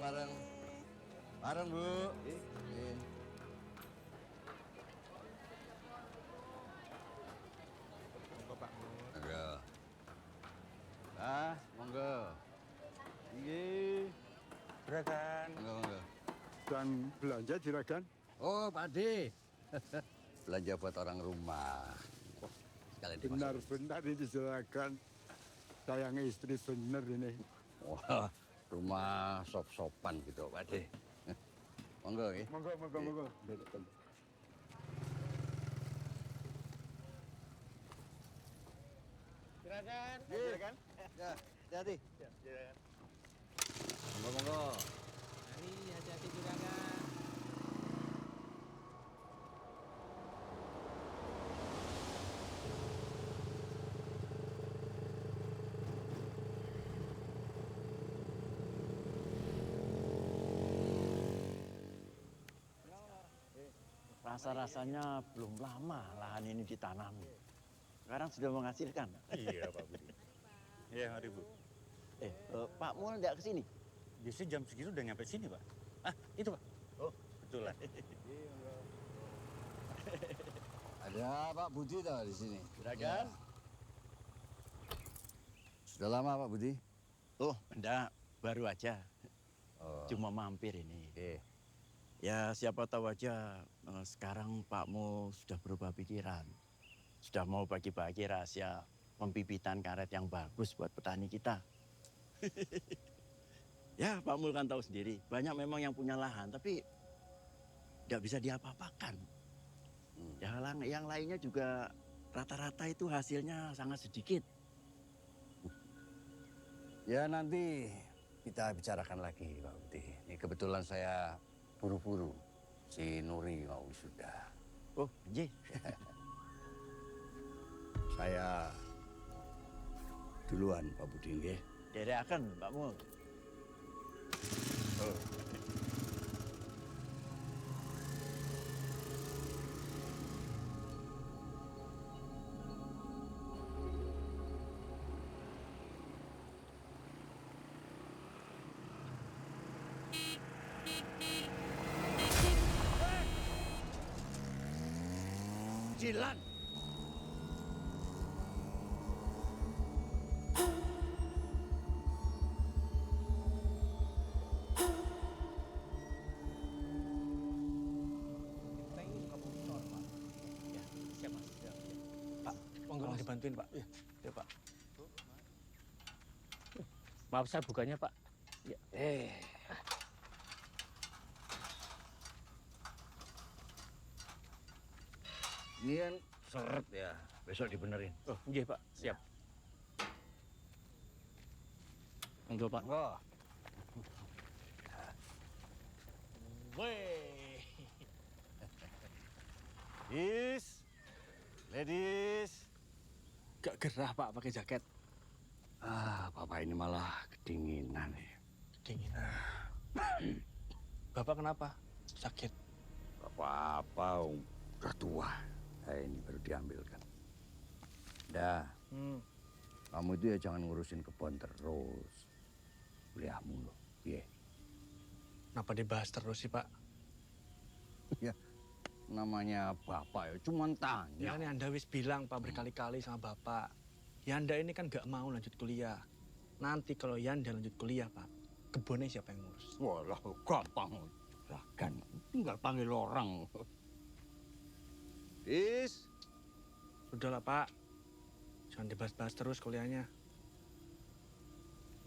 bareng. Bareng, Bu. Monggo Pak Mun. Monggo. Ah, monggo. Nggih. Juragan. Monggo. Dan belanja juragan. Oh, Pak Ade. Belanja buat orang rumah. Oh, sekalian dimasukin. Benar-benar ini juragan. Sayang istri bener ini. Wah, rumah sop-sopan gitu, Pak Ade. Monggo, ya. Monggo. Juragan. Juragan. Ya, hati-hati. Ya, juragan. Monggo. Mari hati-hati juragan. Rasa-rasanya belum lama lahan ini ditanami. Sekarang sudah menghasilkan. Iya Pak Budi. Iya, mari Bu. Pak Mul nggak ke sini? Biasanya jam segitu udah nyampe sini Pak. Ah, itu Pak. Oh, betulan. Ada Pak Budi tuh di sini. Juragan? Sudah lama Pak Budi? Oh, enggak. Baru aja. Oh. Cuma mampir ini. Oke. Ya, siapa tahu aja sekarang Pak Mul sudah berubah pikiran. Sudah mau bagi-bagi rahasia pembibitan karet yang bagus buat petani kita. Ya, Pak Mul kan tahu sendiri. Banyak memang yang punya lahan, tapi nggak bisa diapa-apakan. Yang lainnya juga rata-rata itu hasilnya sangat sedikit. Ya nanti kita bicarakan lagi Pak Budi. Ini kebetulan saya buru-buru. Si Nuri mau wisuda. Oh, nggih. Saya duluan Pak Budi nggih. Dereaken, Pak Mul. Oh. Jilan. Kita ini suka motor Pak. Ya, siap Mas. Ya. Pak, monggo Mas dibantuin Pak. Iya, ya Pak. Maaf saya bukanya Pak. Ya. Ini kan seret ya. Besok dibenerin. Oh, nggih Pak, siap. Monggo Pak. Wah. Weh. Ladies. Gak gerah Pak pakai jaket. Ah, Bapak ini malah kedinginan nih. Kedinginan. Bapak kenapa? Sakit. Apa-apa, udah tua. Ini baru diambilkan. Dah, kamu itu ya jangan ngurusin kebun terus. Kuliahmu loh, iya. Kenapa dibahas terus sih Pak? Ya, namanya bapak ya cuma tanya. Ya kan Anda wis bilang Pak berkali-kali sama Bapak. Yanda ini kan gak mau lanjut kuliah. Nanti kalau Yanda lanjut kuliah Pak, kebunnya siapa yang ngurus? Walah, gampang. Juragan, tinggal panggil orang. Udahlah Pak, jangan dibahas-bahas terus kuliahnya.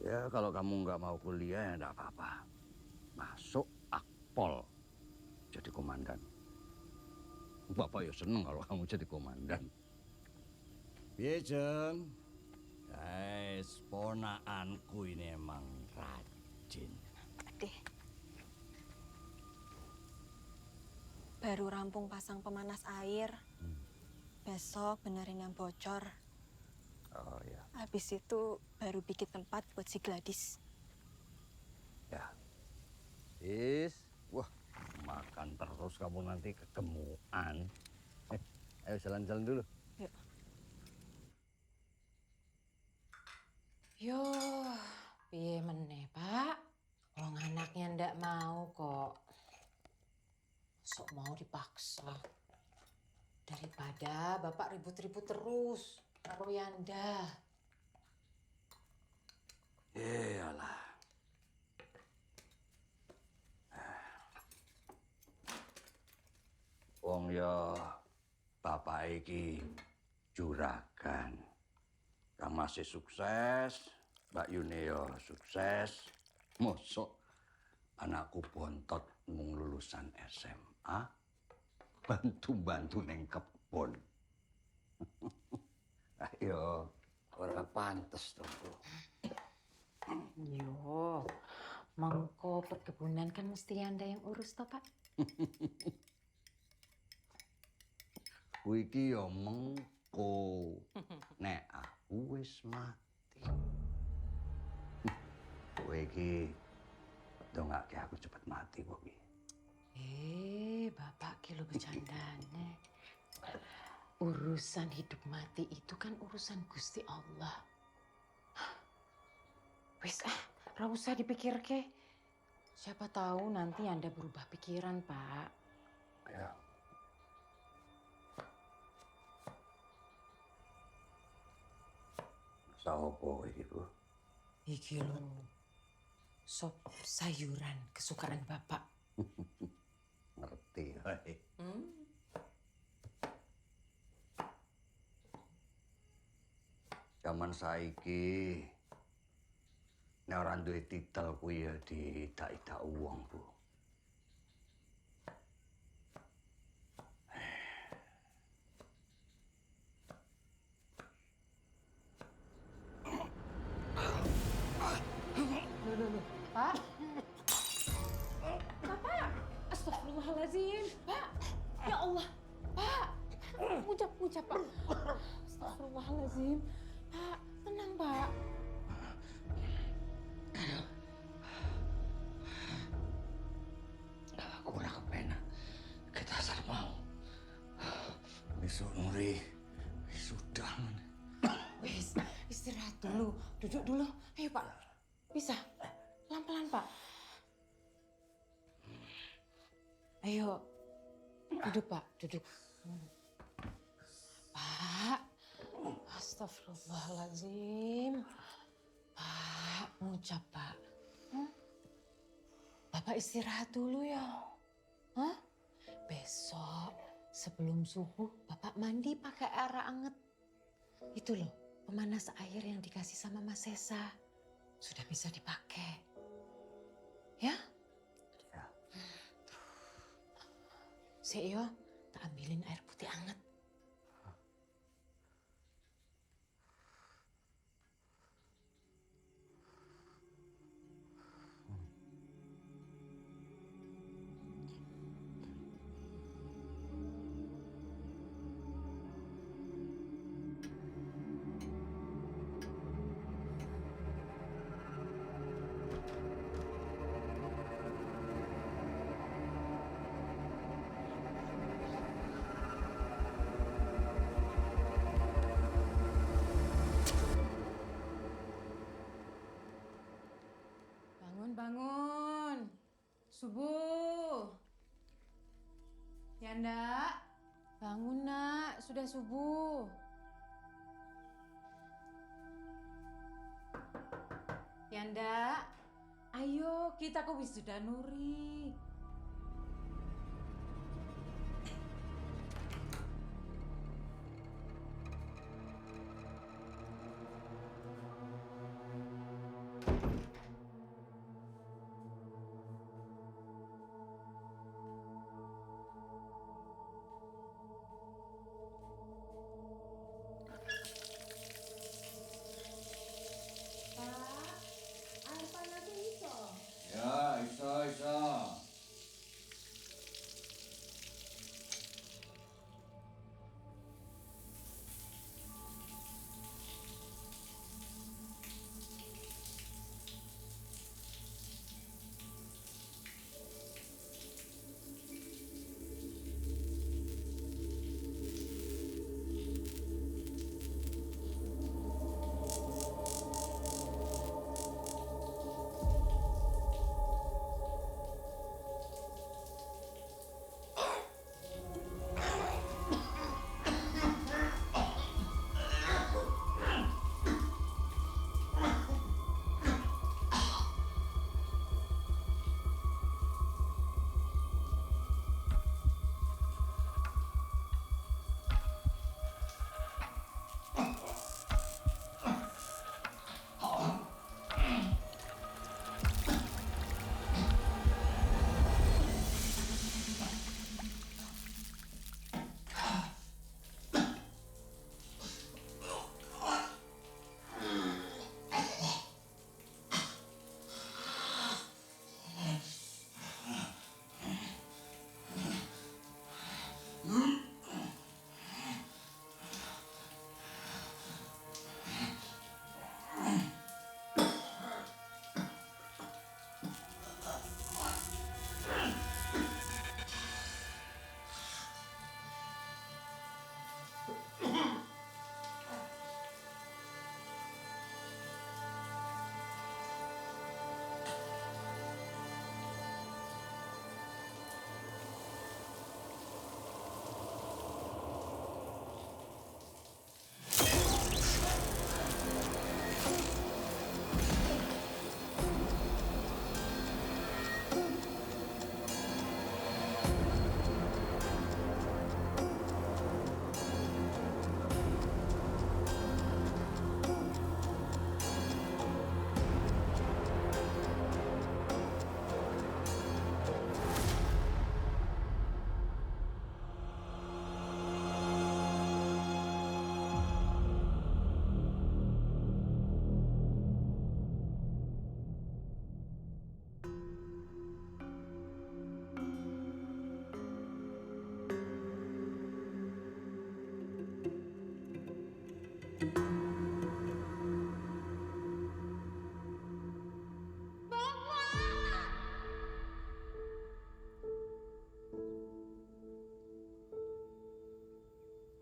Ya kalau kamu nggak mau kuliah ya nggak apa-apa. Masuk Akpol jadi komandan. Bapak ya seneng kalau kamu jadi komandan. Iya Jeng. Guys, ponaanku ini emang rajin. Deh. Baru rampung pasang pemanas air. Besok benerin yang bocor. Oh ya. Habis itu baru bikin tempat buat si Gladys. Ya. Wah, makan terus kamu nanti kegemukan. Ayo jalan-jalan dulu. Yuk. Yo, piye meneh, Pak? Wong anaknya ndak mau kok. Sok mau dipaksa. Daripada bapak ribut-ribut terus karo Yanda. Iyalah. Wong ya bapak iki juragan. Kang masih sukses, Mbak Yune ya sukses. Mosok anakku bontot mung lulusan SMA. Bantu-bantu neng kebon. Ayo, ora pantes to. Yo, mangko perkebunan kan mesti Yanda yang urus toh, Pak? Kuwi iki ya mengko. Nek aku wis mati. Kowe iki dongake aku cepet mati kok iki. Bapak ki lo bercandane. Urusan hidup mati itu kan urusan Gusti Allah. Wis ra usah dipikir ke. Siapa tahu nanti Anda berubah pikiran, Pak. Ya. Sopo iki, Bu? Iki lo sop sayuran kesukaan Bapak. Ngerti wae. Zaman saiki nek ora duwe titel kuwi ya didak-idak wong, Bu. Loh, Pak. Bapak, astagfirullahaladzim. Pak, ya Allah. Pak, ngucap, Pak. Astagfirullahaladzim. Pak, tenang, Pak. Aku ora kepenak. Kita asal mau. Besok Nuri sudah. Wis, istirahat dulu. Duduk dulu. Ayo, Pak. Bisa. Pelan-pelan, Pak. Ayo. Duduk, Pak. Duduk. Pak. Astagfirullahaladzim. Pak, ngucap, Pak. Bapak istirahat dulu ya. Hah? Besok sebelum subuh Bapak mandi pakai air anget. Itu loh, pemanas air yang dikasih sama Mas Sesa. Sudah bisa dipakai. Ya? Ya. Yo, tak ambilin air putih anget. Bangun. Subuh. Yanda, bangun nak, sudah subuh. Yanda, ayo kita ke wisuda Nuri. Pak, air panasnya itu. Ya, iso.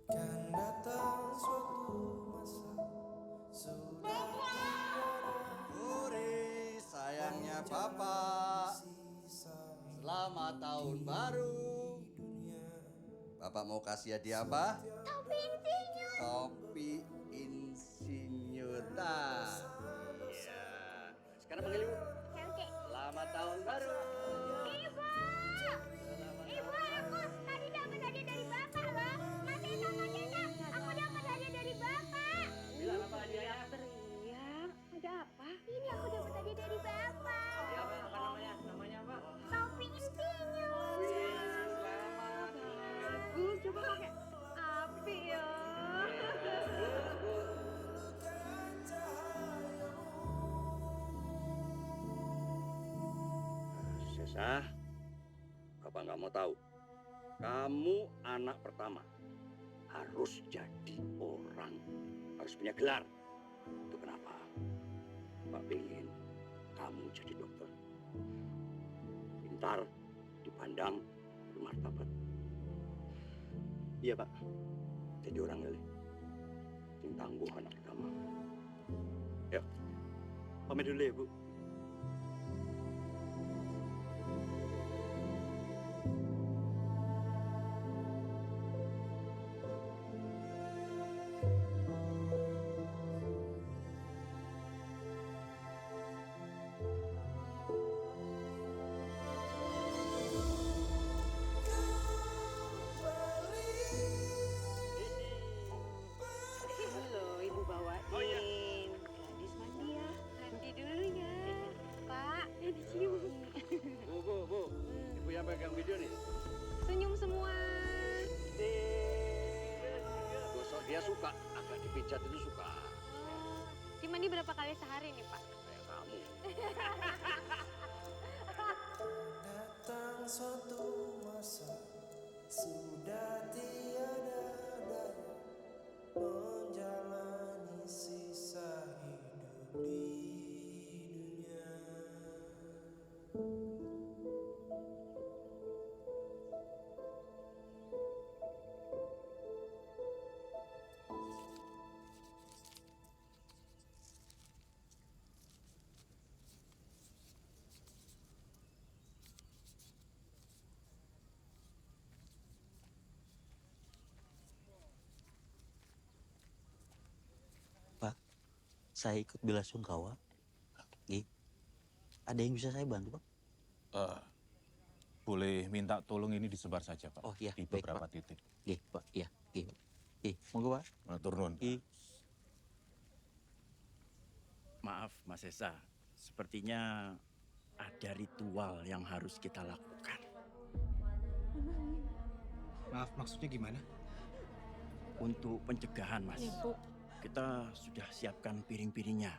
Kan datang suatu masa sudah tiada Uri, sayangnya Papa. sisa Selamat tahun baru. dunia. Bapak mau kasih hadiah apa? Topi insinyur. Topi insinyur. Iya. Sekarang panggil ibu. Oke. Selamat tahun baru. Ibu! Ibu, aku tadi dapat hadiah dari Bapak loh. Mas Esa, aku dapat hadiah dari Bapak. Bilang apa hadiahnya? Teriak, ada apa? Ini aku dapat hadiah dari Bapak. Apa namanya? Namanya apa? Topi insinyur. Selamat. Bagus, coba pakai api ya. Sesa, Bapak nggak mau tahu. Kamu anak pertama. Harus jadi orang. Harus punya gelar. Itu kenapa? Pak pengen kamu jadi dokter. Pintar, dipandang, bermartabat. Iya Pak. Jadi orang kali. Yang tangguh anak pertama. Ya, Pamit dulu ya Bu. Halo, Ibu bawain. Oh, iya. Gadis mandi ya. Mandi dulu ya. Pak, dicium. Bu. Ibu yang pegang video nih. Senyum semua. Gosok dia suka, agak dipijat itu suka. Dimandi berapa kali sehari nih, Pak? Kayak kamu. Datang suatu masa sudah tiada daya menjalani sisa hidup di dunia. Saya ikut bela sungkawa. Ada yang bisa saya bantu Pak? Boleh minta tolong ini disebar saja, Pak. Oh, iya, Di baik, beberapa Pak. titik. Pak. Iya. Monggo Pak. Matur nuwun, Pak. Maaf Mas Esa, sepertinya ada ritual yang harus kita lakukan. Maaf, maksudnya gimana? Untuk pencegahan Mas, kita sudah siapkan piring-piringnya.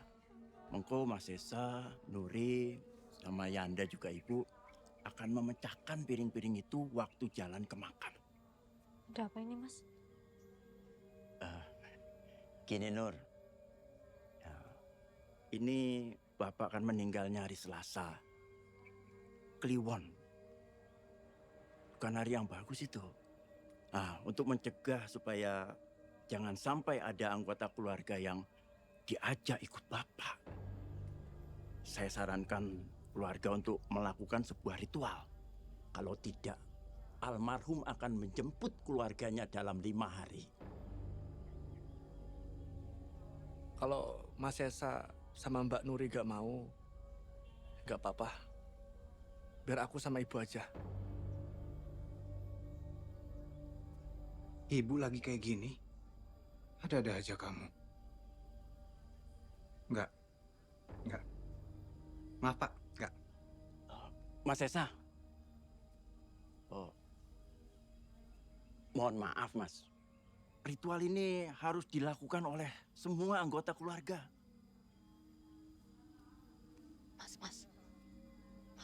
Mengko Mas Esa, Nuri, sama Yanda juga Ibu akan memecahkan piring-piring itu waktu jalan ke makam. Ada apa ini, Mas? Gini Nur, ya, ini Bapak akan meninggalnya hari Selasa. Kliwon. Bukan hari yang bagus itu. Nah, untuk mencegah supaya jangan sampai ada anggota keluarga yang diajak ikut Bapak. Saya sarankan keluarga untuk melakukan sebuah ritual. Kalau tidak, almarhum akan menjemput keluarganya dalam 5 hari. Kalau Mas Esa sama Mbak Nuri gak mau, gak apa-apa. Biar aku sama ibu aja. Ibu lagi kayak gini, ada-ada aja kamu. Enggak. Maaf Pak, enggak. Mas Esa. Oh. Mohon maaf, Mas. Ritual ini harus dilakukan oleh semua anggota keluarga. Mas,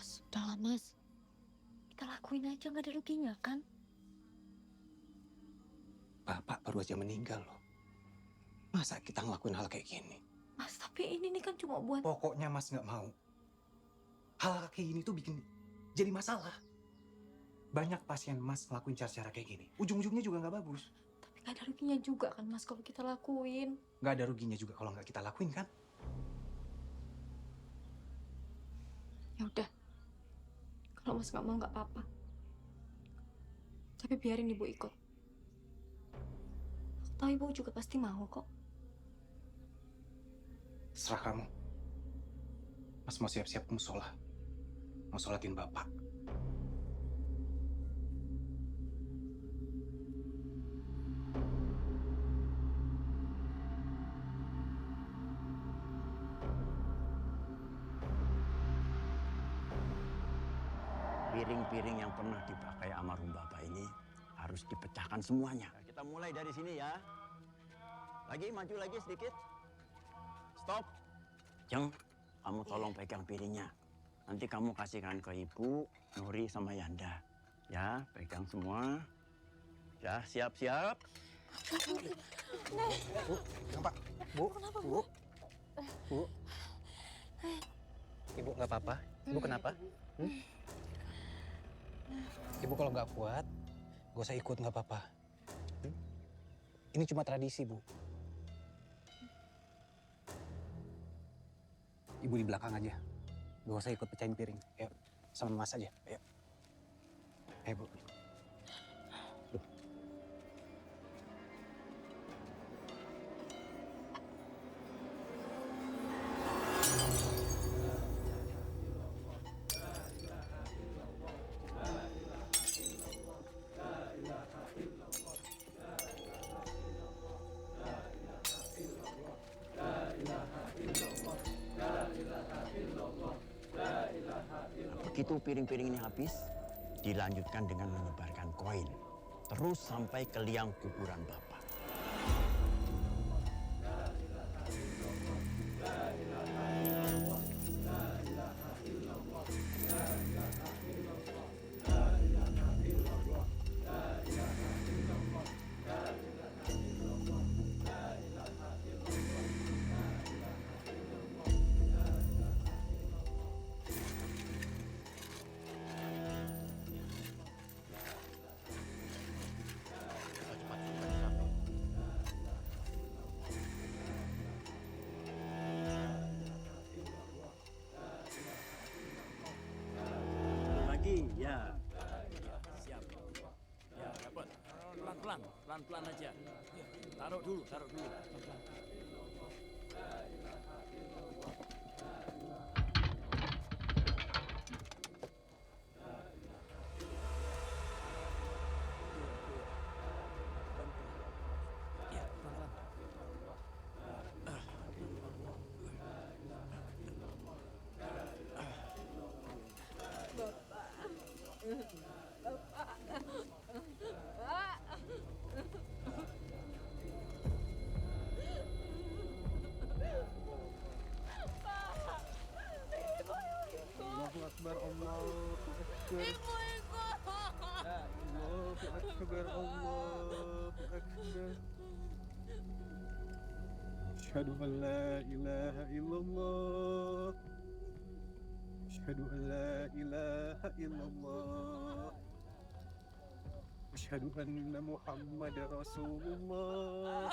sudahlah Mas. Kita lakuin aja, nggak ada ruginya kan? Bapak baru aja meninggal loh. Masa kita ngelakuin hal kayak gini? Mas, tapi ini nih kan cuma buat... Pokoknya Mas nggak mau. Hal kayak gini tuh bikin jadi masalah. Banyak pasien Mas ngelakuin cara-cara kayak gini. Ujung-ujungnya juga nggak bagus. Tapi nggak ada ruginya juga kan Mas kalau kita lakuin. Nggak ada ruginya juga kalau nggak kita lakuin kan? Ya udah. Kalau Mas nggak mau nggak apa-apa. Tapi biarin ibu ikut. Aku tahu ibu juga pasti mau kok. Serah kamu. Mas mau siap-siap ke musola. Mau sholatin Bapak. Piring-piring yang pernah dipakai almarhum Bapak ini harus dipecahkan semuanya. Kita mulai dari sini ya. Lagi, maju lagi sedikit. Stop. Jeng, kamu tolong pegang piringnya. Nanti kamu kasihkan ke Ibu, Nuri, sama Yanda. Ya, pegang semua. Ya, siap-siap. Bu, Pak. Bu, Bu. Bu. Ibu nggak apa-apa? Ibu kenapa? Ibu kalau nggak kuat, gak usah ikut, nggak apa-apa. Ini cuma tradisi, Bu. Ibu di belakang aja. Gak usah ikut pecahin piring. Ayo, sama Mas aja. Ayo. Ayo, Bu. Begitu piring-piring ini habis, dilanjutkan dengan menyebarkan koin. Terus sampai ke liang kuburan Bapak. Ya. Siap. Ya, dapat. Pelan-pelan, pelan-pelan aja. Taruh dulu, taruh dulu. أشهد أن لا إله إلا الله أشهد أن لا إله إلا الله أشهد أن محمد رسول الله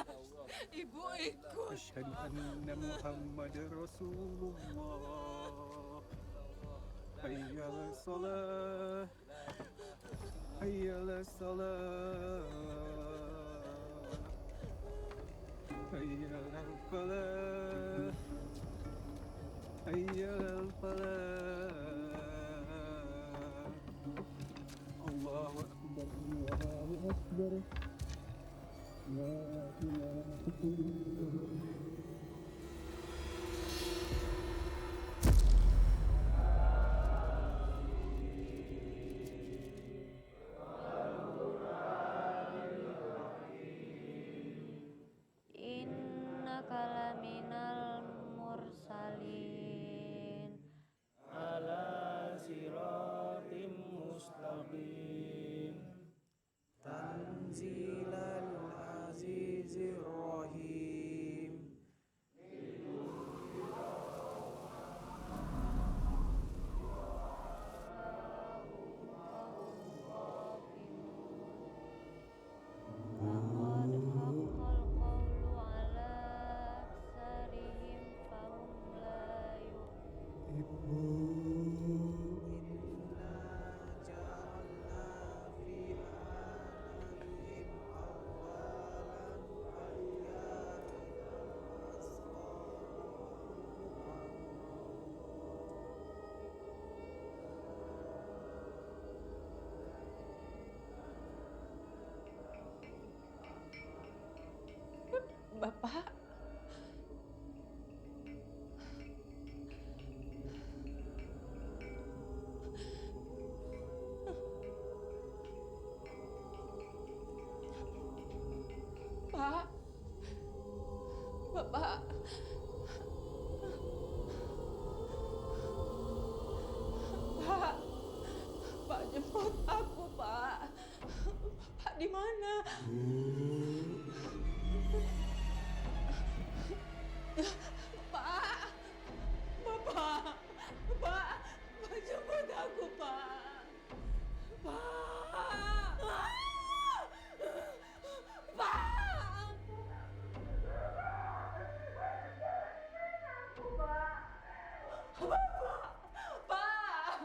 Ibu ikut. أشهد أن محمد رسول الله حي على الصلاة حي على الصلاة حي على الفلاح حي على الفلاح الله أكبر الله أكبر لا إله إلا الله Innaka laminal mursalin. ala siratim mustaqim tanzilal azizir rahim Laqad haqqal qawlu ala aksarihim fahum la Bapak. Pak. Bapak. Pak. Pak jemput aku, Pak. Bapak di mana? Pak. Bapak. Pak. Pak jemput aku, Pak. Pak. Pak. Pak,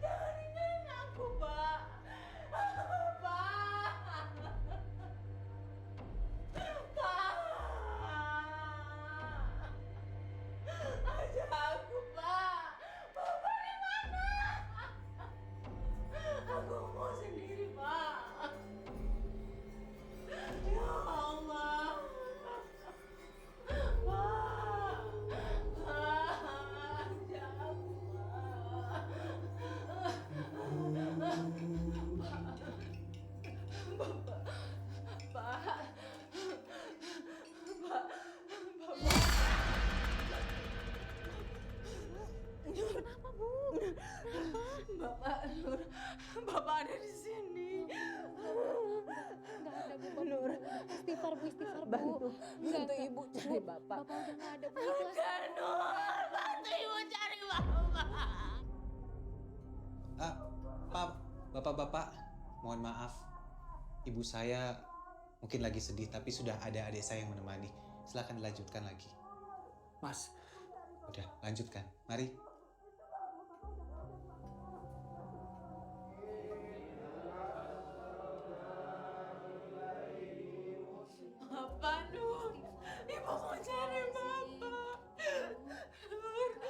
jangan tinggalin aku, Pak. Pak. Ajak aku, Pak. Bapak di mana? Aku mau sendiri, Pak. Ya Allah. Pak. Ajak aku, Pak. Pak. Kenapa, Bu? Kenapa? Bapak Nur, Bapak ada di sini. Enggak ada, Bu. Nur. Istighfar, Bu. Istighfar, Bu. Bantu Enggak, Ibu cari Bapak. Bapak udah nggak ada, Bu. Ikhlas. Nur, bantu Ibu cari Bapak. Bapak-bapak, mohon maaf. Ibu saya mungkin lagi sedih, tapi sudah ada adik saya yang menemani. Silakan dilanjutkan lagi. Mas, Udah, lanjutkan. Mari. Bapak Nur, Ibu mau cari Bapak. Nur,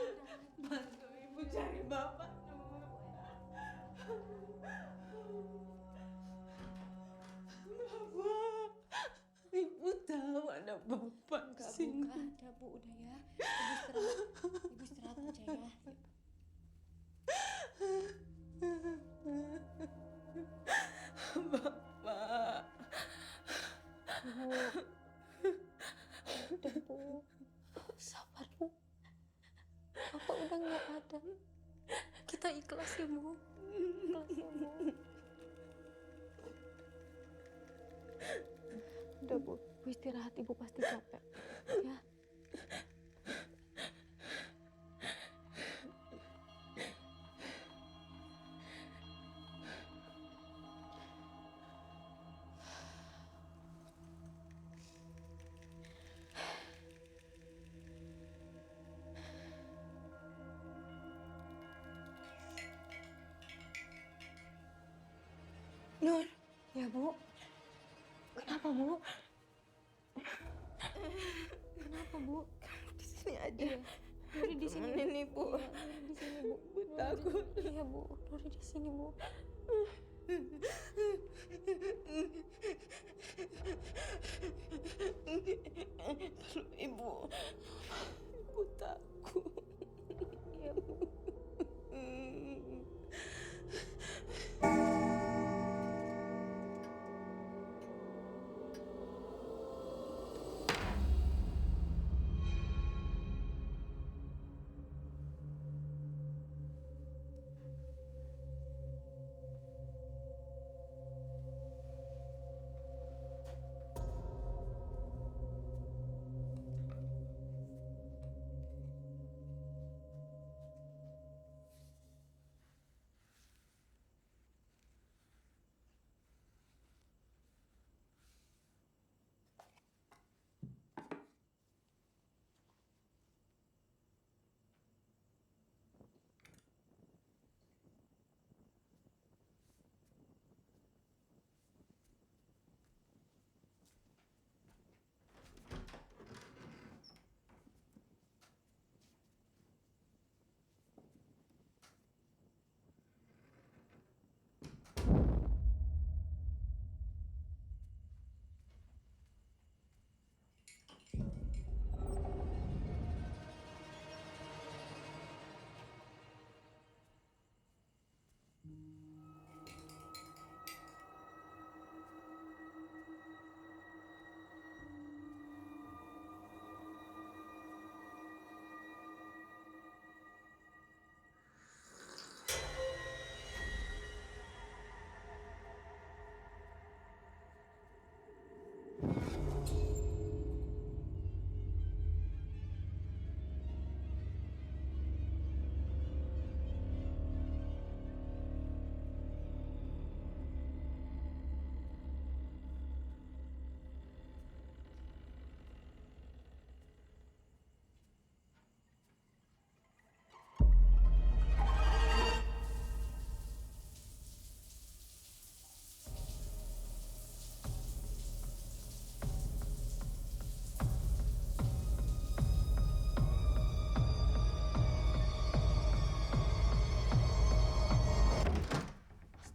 bantu Ibu cari Bapak, Nur. Bapak, Ibu tahu ada Bapak di Enggak, Bu. sini. Enggak ada, Bu. Udah ya. Ibu istirahat aja ya. Bapak. Bu. Udah, Bu. Sabar, Bu. Bapak udah nggak ada. Kita ikhlas ya, Bu. Ikhlas ya, Bu. Udah, Bu. Ibu istirahat, ibu pasti capek. Ya. Nur, Ya, Bu. Kenapa, Bu? Kenapa, Bu? di sini aja. Iya. Nuri di sini. Temenin Ibu. Iya, Nuri di sini, Bu. Ibu takut. Iya, Bu. Nuri di sini, Bu. Peluk Ibu. Ibu takut. Iya, Bu.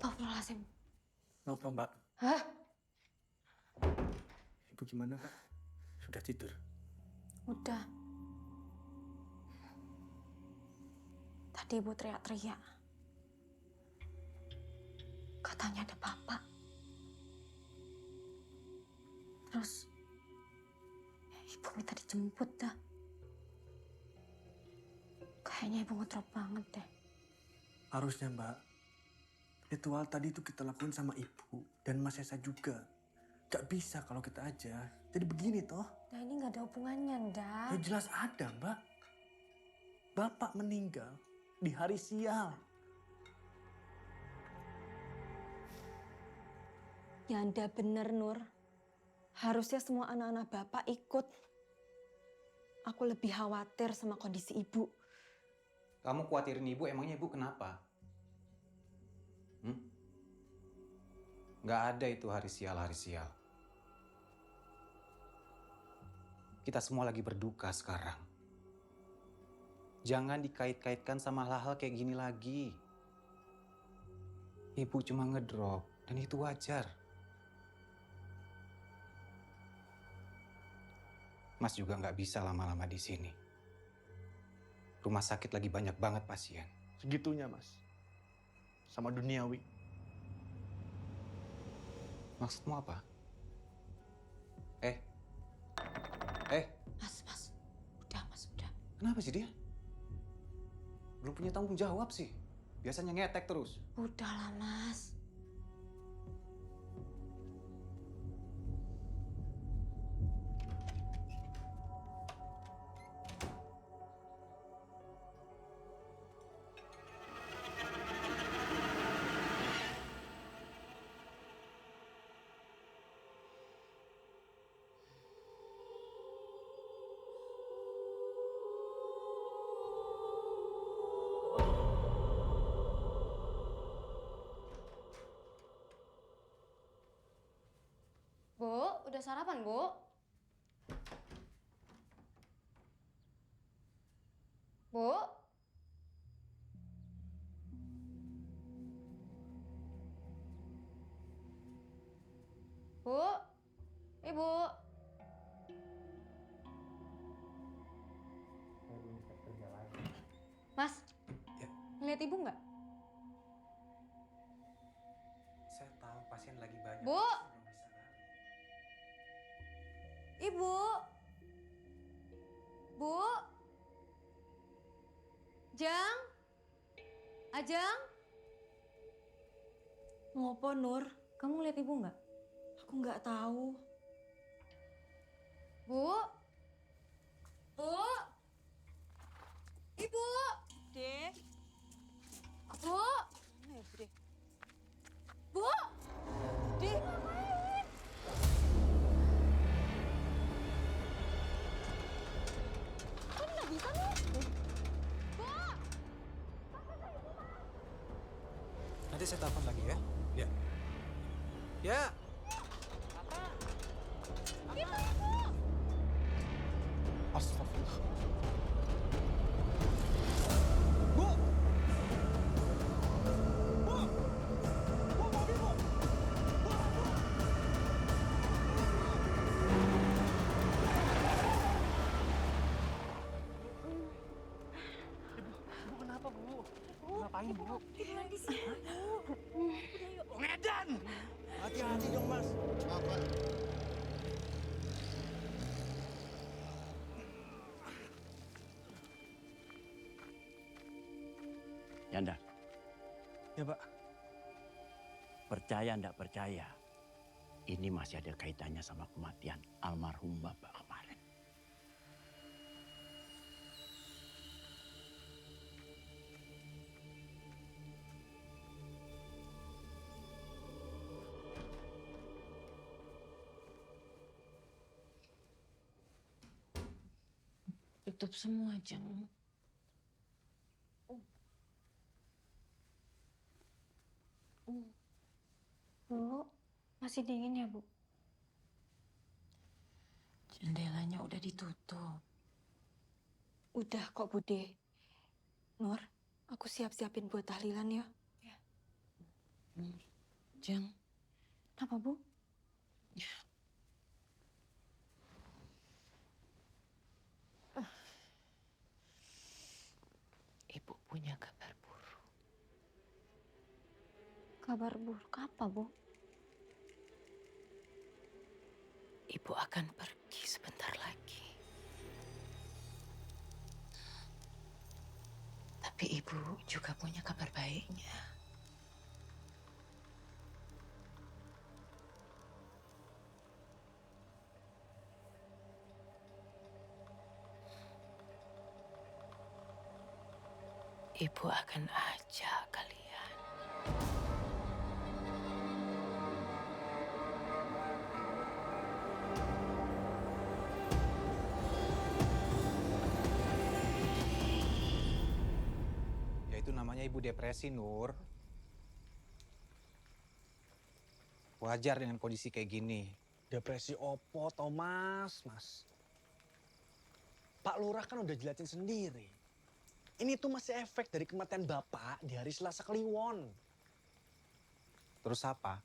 Astagfirullahaladzim. Kenapa, Mbak? Hah? Ibu gimana, Kak? Sudah tidur? Udah. Tadi ibu teriak-teriak. Katanya ada bapak. Terus ibu minta dijemput dah. Kayaknya ibu ngedrop banget deh. Harusnya, Mbak. Ritual tadi itu kita lakuin sama ibu dan Mas Esa juga. Gak bisa kalau kita aja. Jadi begini toh. Nah ini gak ada hubungannya, Nda. Ya jelas ada, Mbak. Bapak meninggal di hari sial. Yanda bener, Nur. Harusnya semua anak-anak bapak ikut. Aku lebih khawatir sama kondisi ibu. Kamu khawatirin ibu, emangnya ibu kenapa? Nggak ada itu hari sial. Kita semua lagi berduka sekarang. Jangan dikait-kaitkan sama hal-hal kayak gini lagi. Ibu cuma ngedrop, dan itu wajar. Mas juga nggak bisa lama-lama di sini. Rumah sakit lagi banyak banget pasien. Segitunya, Mas. Sama duniawi. Maksudmu apa? Mas. Udah, Mas, udah. Kenapa sih dia? Belum punya tanggung jawab sih. Biasanya ngetek terus. Udahlah, Mas. Bu, udah sarapan, Bu? Bu? Bu? Ibu? Mas, ngeliat ibu nggak? Saya tahu pasien lagi banyak. Bu? Ibu? Bu? Jang? Ajang? Ngopo, Nur? Kamu lihat ibu nggak? Aku nggak tahu. Bu? Bu? Ibu? Dek. Bu? Mana ya, Bude? Bu? Dek. Kok nggak bisa, Nur? Bu? Nanti saya telepon lagi ya. Ya. Ya. Itu ibu! Astagfirullah. Bu! Bu! Bu, mobil, Bu! Bu! Bu kenapa, Bu? Ngapain, Bu? Tiduran di sini, Bu. Udah yuk. Medan! Hati-hati dong, Mas. Apa? Yanda, Ya, Pak. percaya ndak percaya, ini masih ada kaitannya sama kematian almarhum Bapak kemarin. Tutup semua, Jeng. Bu, masih dingin ya, Bu? Jendelanya udah ditutup. Udah kok, Bude. Nur, aku siap-siapin buat tahlilan ya. Jeng, Apa, Bu? Ibu punya kabar buruk. Kabar buruk apa, Bu? Ibu akan pergi sebentar lagi. Tapi ibu juga punya kabar baiknya. Ibu akan ajak kalian. Ya itu namanya ibu depresi, Nur. Wajar dengan kondisi kayak gini. Depresi opo, Thomas, Mas? Pak Lurah kan udah jelasin sendiri. Ini tuh masih efek dari kematian Bapak di hari Selasa Kliwon. Terus apa?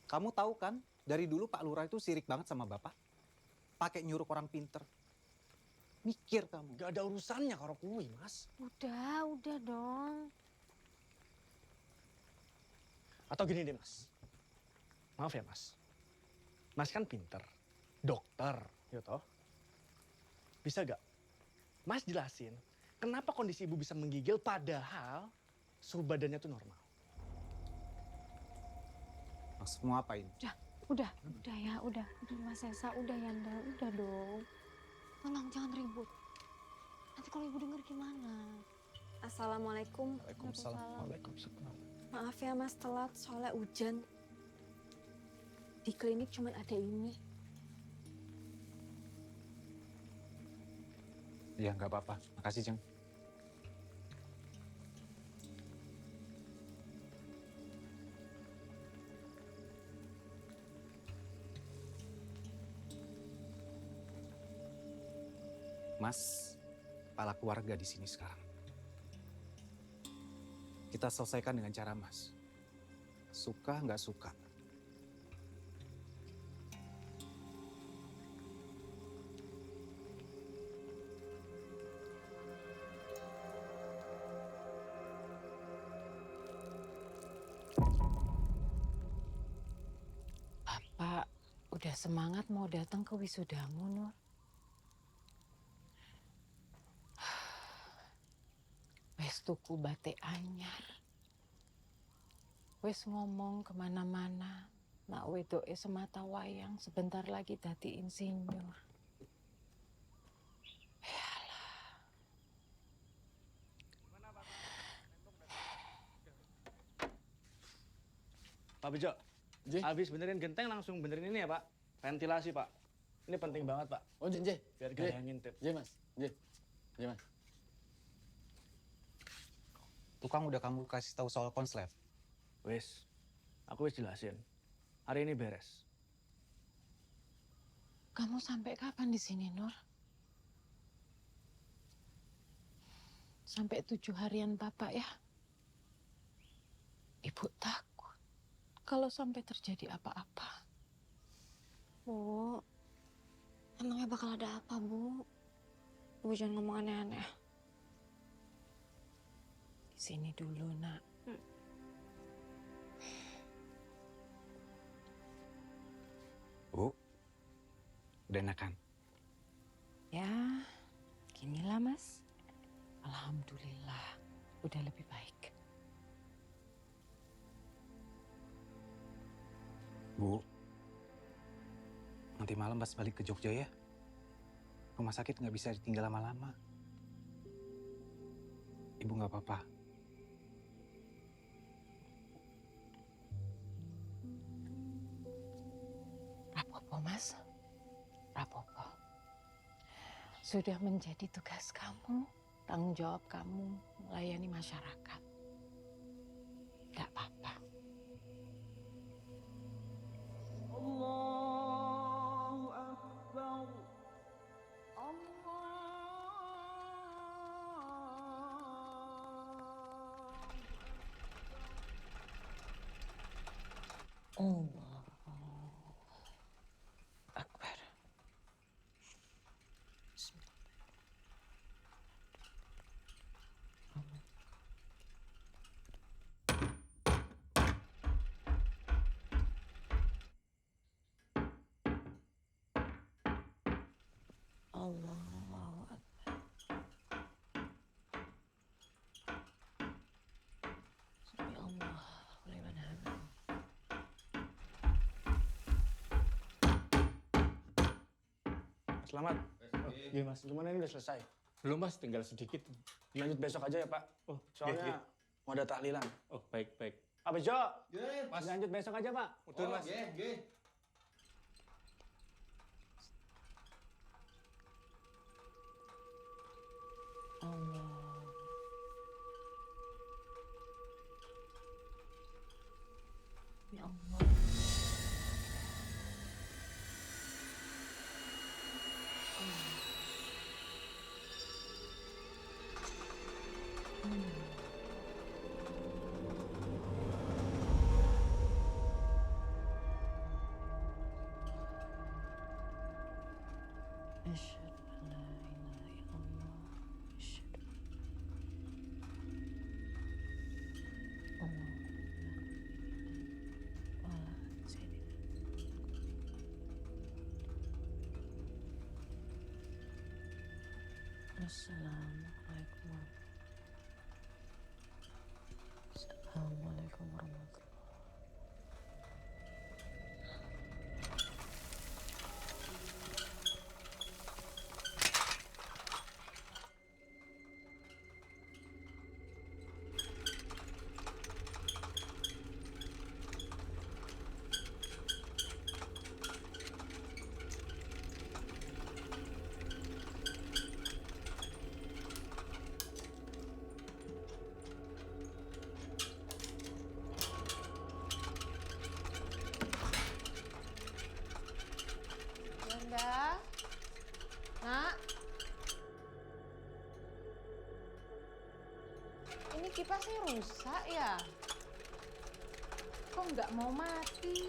Kamu tahu kan, dari dulu Pak Lurah itu sirik banget sama Bapak. Pakai nyuruh orang pinter. Mikir kamu. Gak ada urusannya karo kuwi, Mas. Udah dong. Atau gini deh, Mas. Maaf ya, Mas. Mas kan pinter. Dokter, ya toh? Bisa gak? Mas jelasin, kenapa kondisi ibu bisa menggigil padahal suhu badannya tuh normal. Maksudmu apa ini? Udah ya, udah Mas Esa, udah Yanda, udah dong. Tolong jangan ribut. Nanti kalau ibu denger gimana? Assalamualaikum. Waalaikumsalam. Maaf ya, Mas, telat soalnya hujan. Di klinik cuma ada ini. Ya nggak apa-apa. Makasih, Jeng. Mas, kepala keluarga di sini sekarang. Kita selesaikan dengan cara Mas. Suka nggak suka. Bapak udah semangat mau datang ke wisudamu, Nur. Wes tuku batik anyar. Wes ngomong kemana-mana. Nak wedoke semata wayang sebentar lagi dadi insinyur. Pak Bejo, habis benerin genteng langsung benerin ini ya Pak. Ventilasi Pak. Ini penting banget Pak. Oh, J. Biar gak ada yang ngintip. J, Mas. J, Mas. Tukang udah kamu kasih tahu soal konslet? Wes, aku wes jelasin. Hari ini beres. Kamu sampai kapan di sini, Nur? Sampai 7 harian Bapak ya? Ibu takut kalau sampai terjadi apa-apa. Bu, emangnya bakal ada apa, Bu? Bu jangan ngomong aneh-aneh. Di sini dulu, Nak. Bu, udah enakan? Ya, ginilah Mas. Alhamdulillah, udah lebih baik. Bu, nanti malam pas balik ke Jogja ya. Rumah sakit nggak bisa ditinggal lama-lama. Ibu nggak apa-apa. Rapopo, Mas. Rapopo. Sudah menjadi tugas kamu, tanggung jawab kamu melayani masyarakat. Tidak apa-apa. Allahu Akbar. Allahu Akbar. Allahu Akbar. Sami Allah liman hamidah. Selamat. Iya Mas, gimana ini udah selesai? Belum Mas, tinggal sedikit. Lanjut besok aja ya Pak. Oh, Soalnya mau ada tahlilan. Oh, baik, baik. Pak Bejo, Mas. lanjut besok aja Pak. Betul, Mas. Allah. Ya Allah. Asyhadu an la ilaha illallah. Asyhadu Allah. Assalamualaikum. Assalamualaikum warahmatullahi. Kipasnya rusak ya? Kok nggak mau mati?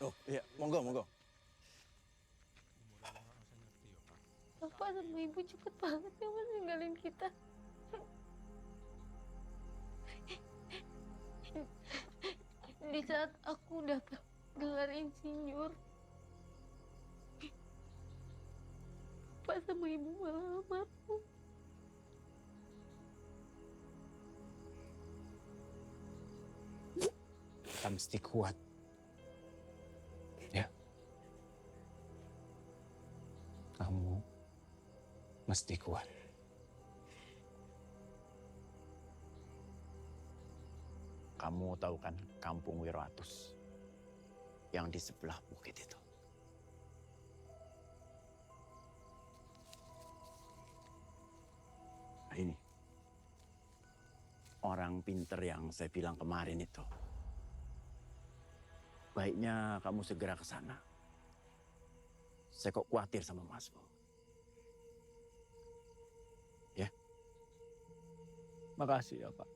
Oh iya, monggo, monggo. Bapak sama ibu cepet banget ya mas ninggalin kita. Di saat aku dapat gelar insinyur, Bapak sama ibu malah almarhum. Kita mesti kuat. Ya. Kamu mesti kuat. Kamu tahu kan kampung Wiroatus yang di sebelah bukit itu? Nah ini, orang pinter yang saya bilang kemarin itu. Baiknya kamu segera ke sana. Saya kok khawatir sama Masmu. Ya? Makasih ya, Pak.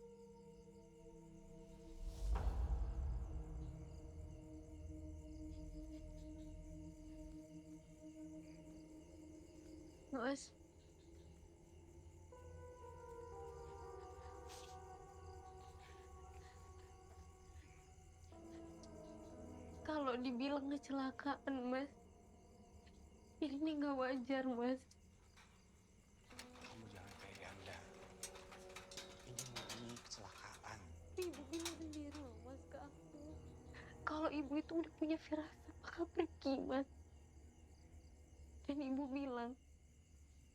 Mas, kalau dibilang kecelakaan, Mas, ini nggak wajar, Mas. Kamu jangan kayak Yanda. Ini murni kecelakaan. Ibu bilang sendiri loh, Mas, ke aku. Kalau ibu itu udah punya firasat, bakal pergi, Mas. Dan ibu bilang,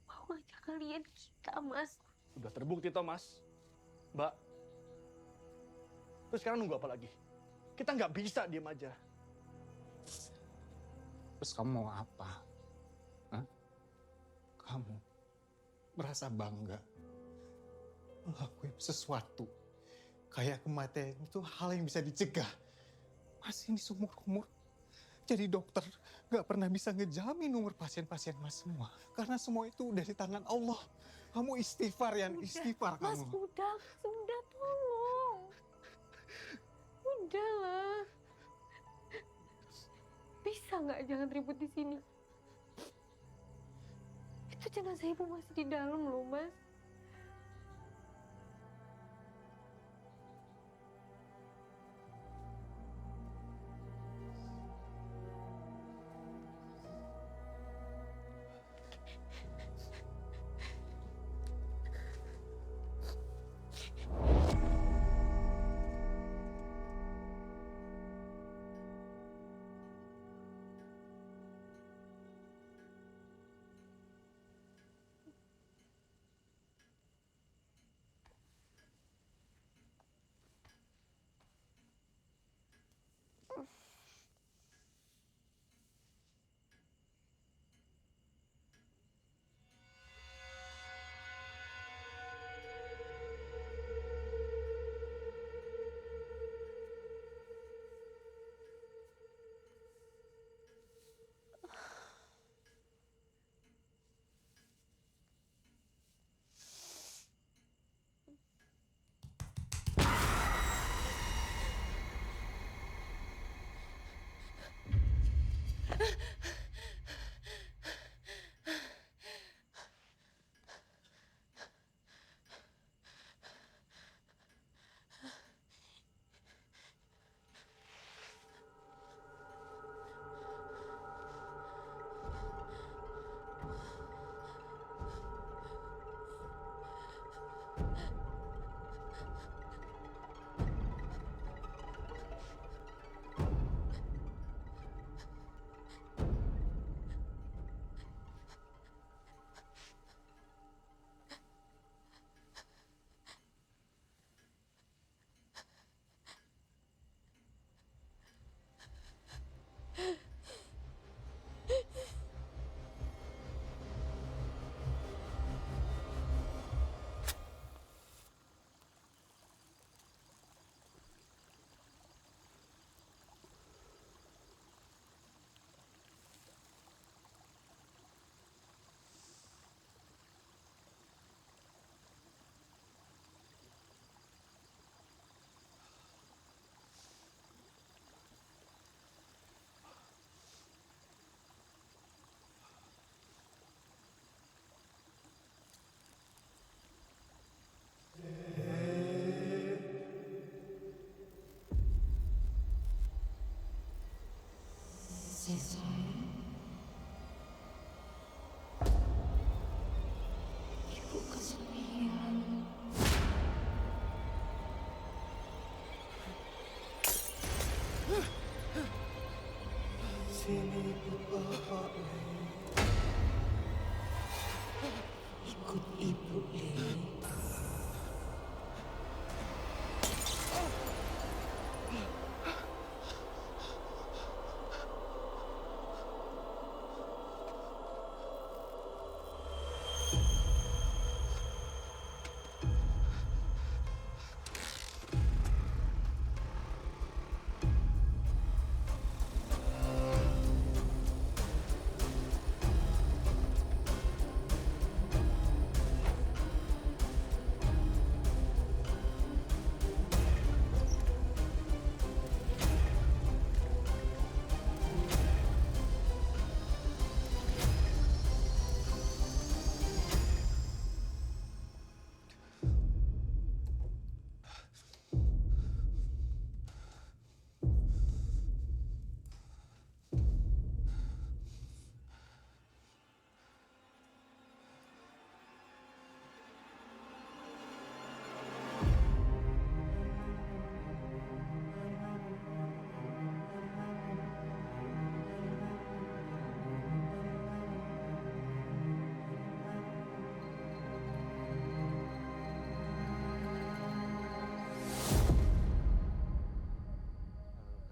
mau ngajak kalian kita, Mas. Udah terbukti, Thomas. Mbak. Terus sekarang nunggu apa lagi? Kita nggak bisa diem aja. Terus kamu mau apa? Hah? Kamu merasa bangga melakukan sesuatu kayak kematian itu hal yang bisa dicegah. Mas ini seumur-umur jadi dokter gak pernah bisa ngejamin umur pasien-pasien mas semua. Karena semua itu udah di tangan Allah. Kamu istighfar ya, istighfar Mas, kamu. udah, tolong. Udahlah. Bisa nggak jangan ribut di sini? Itu jenazah ibu masih di dalam loh, Mas. Ikut ibu, Le.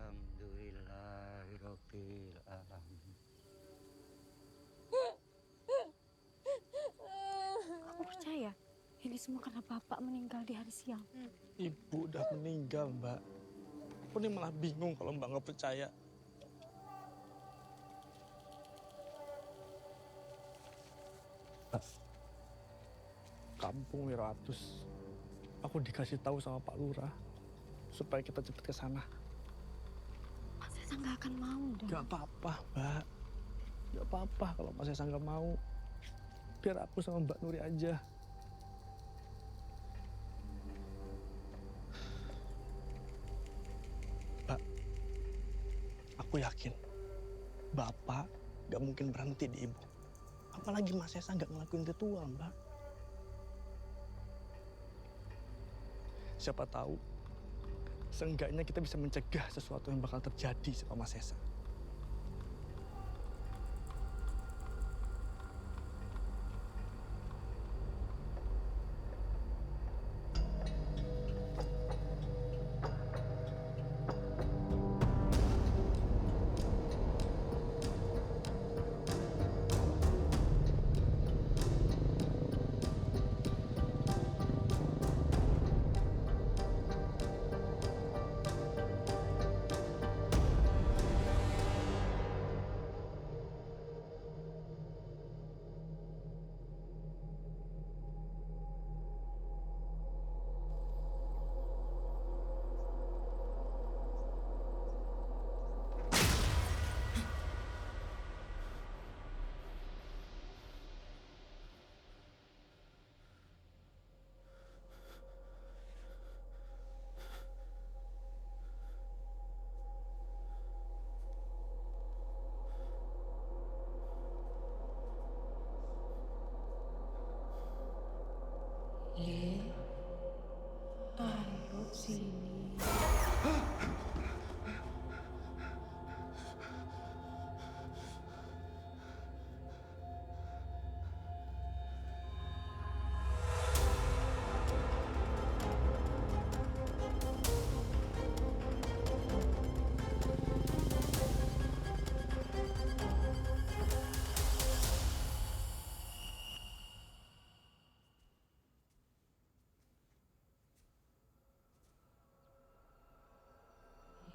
Alhamdulillahirabbil alamin. Kamu percaya ini semua karena bapak meninggal di hari siang? Ibu udah meninggal, Mbak. Aku nih malah bingung kalau Mbak nggak percaya. Kampung Wiratus. Aku dikasih tahu sama Pak Lurah supaya kita cepet ke sana. Mas Esa nggak akan mau dong. Gak apa-apa, Mbak. Gak apa-apa kalau Mas Esa nggak mau. Biar aku sama Mbak Nuri aja. Mbak, aku yakin Bapak gak mungkin berhenti di Ibu. Apalagi Mas Esa nggak ngelakuin ritual, Mbak. Siapa tahu, seenggaknya kita bisa mencegah sesuatu yang bakal terjadi sama Mas Esa. Le, ayo sini.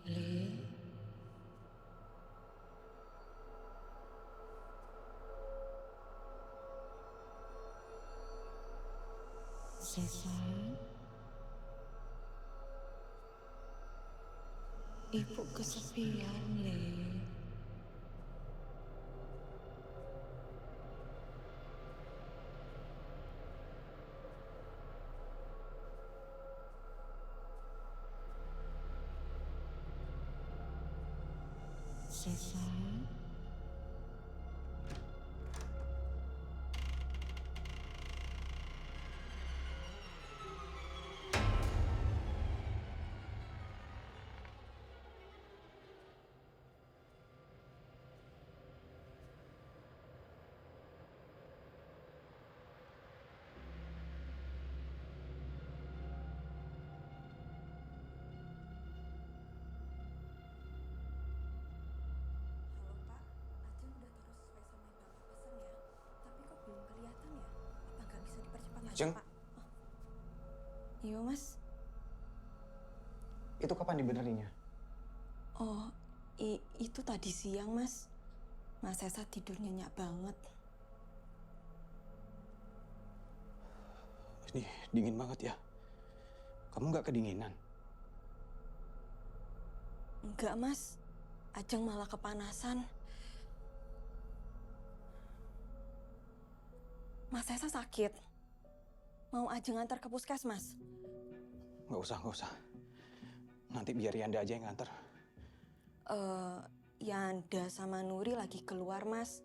Le, Sesa, Ibu kesepian, Le. Sesa, Jeng, Iya, Mas. itu kapan dibenerinnya? Oh, itu tadi siang, Mas. Mas Esa tidur nyenyak banget. Ini dingin banget ya. Kamu nggak kedinginan? Enggak, Mas. Ajeng malah kepanasan. Mas Esa sakit. Mau Ajeng antar ke puskesmas? Nggak usah. Nanti biar Yanda aja yang nganter. Yanda sama Nuri lagi keluar, Mas.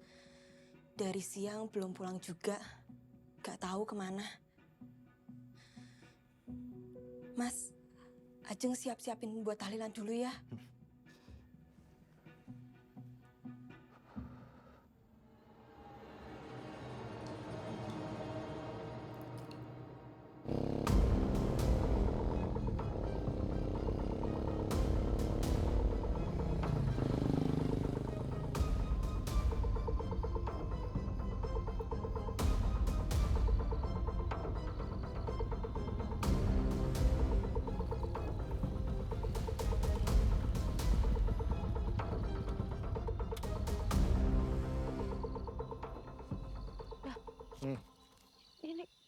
Dari siang belum pulang juga. Gak tahu kemana. Mas, Ajeng siap-siapin buat tahlilan dulu ya.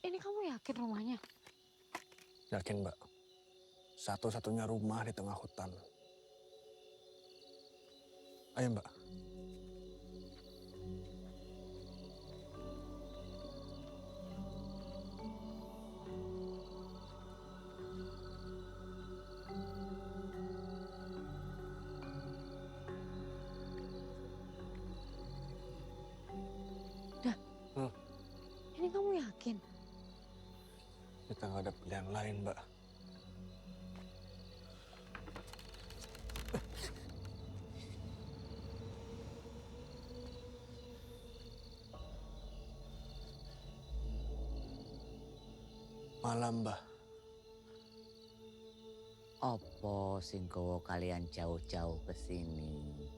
Ini kamu yakin rumahnya? Yakin, Mbak. Satu-satunya rumah di tengah hutan. Ayo, Mbak. Ini kamu yakin? Kita nggak ada pilihan lain, Mbak. Malam, Mbah. Opo sing gawa kalian jauh-jauh ke sini?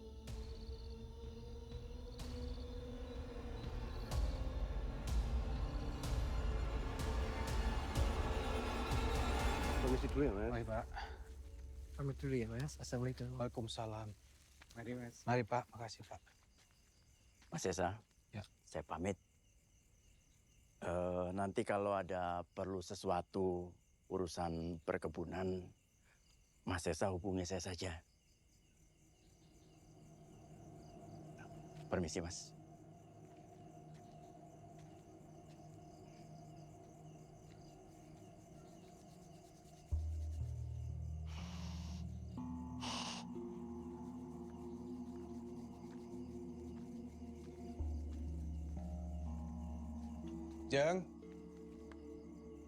Permisi dulu ya, Mas. Baik, Pak. Pamit dulu ya, Mas. Assalamualaikum. Waalaikumsalam. Mari, Mas. Mari, Pak. Makasih, Pak. Mas Esa, Ya. saya pamit. Nanti kalau ada perlu sesuatu urusan perkebunan, Mas Esa hubungi saya saja. Permisi, Mas. Jeng.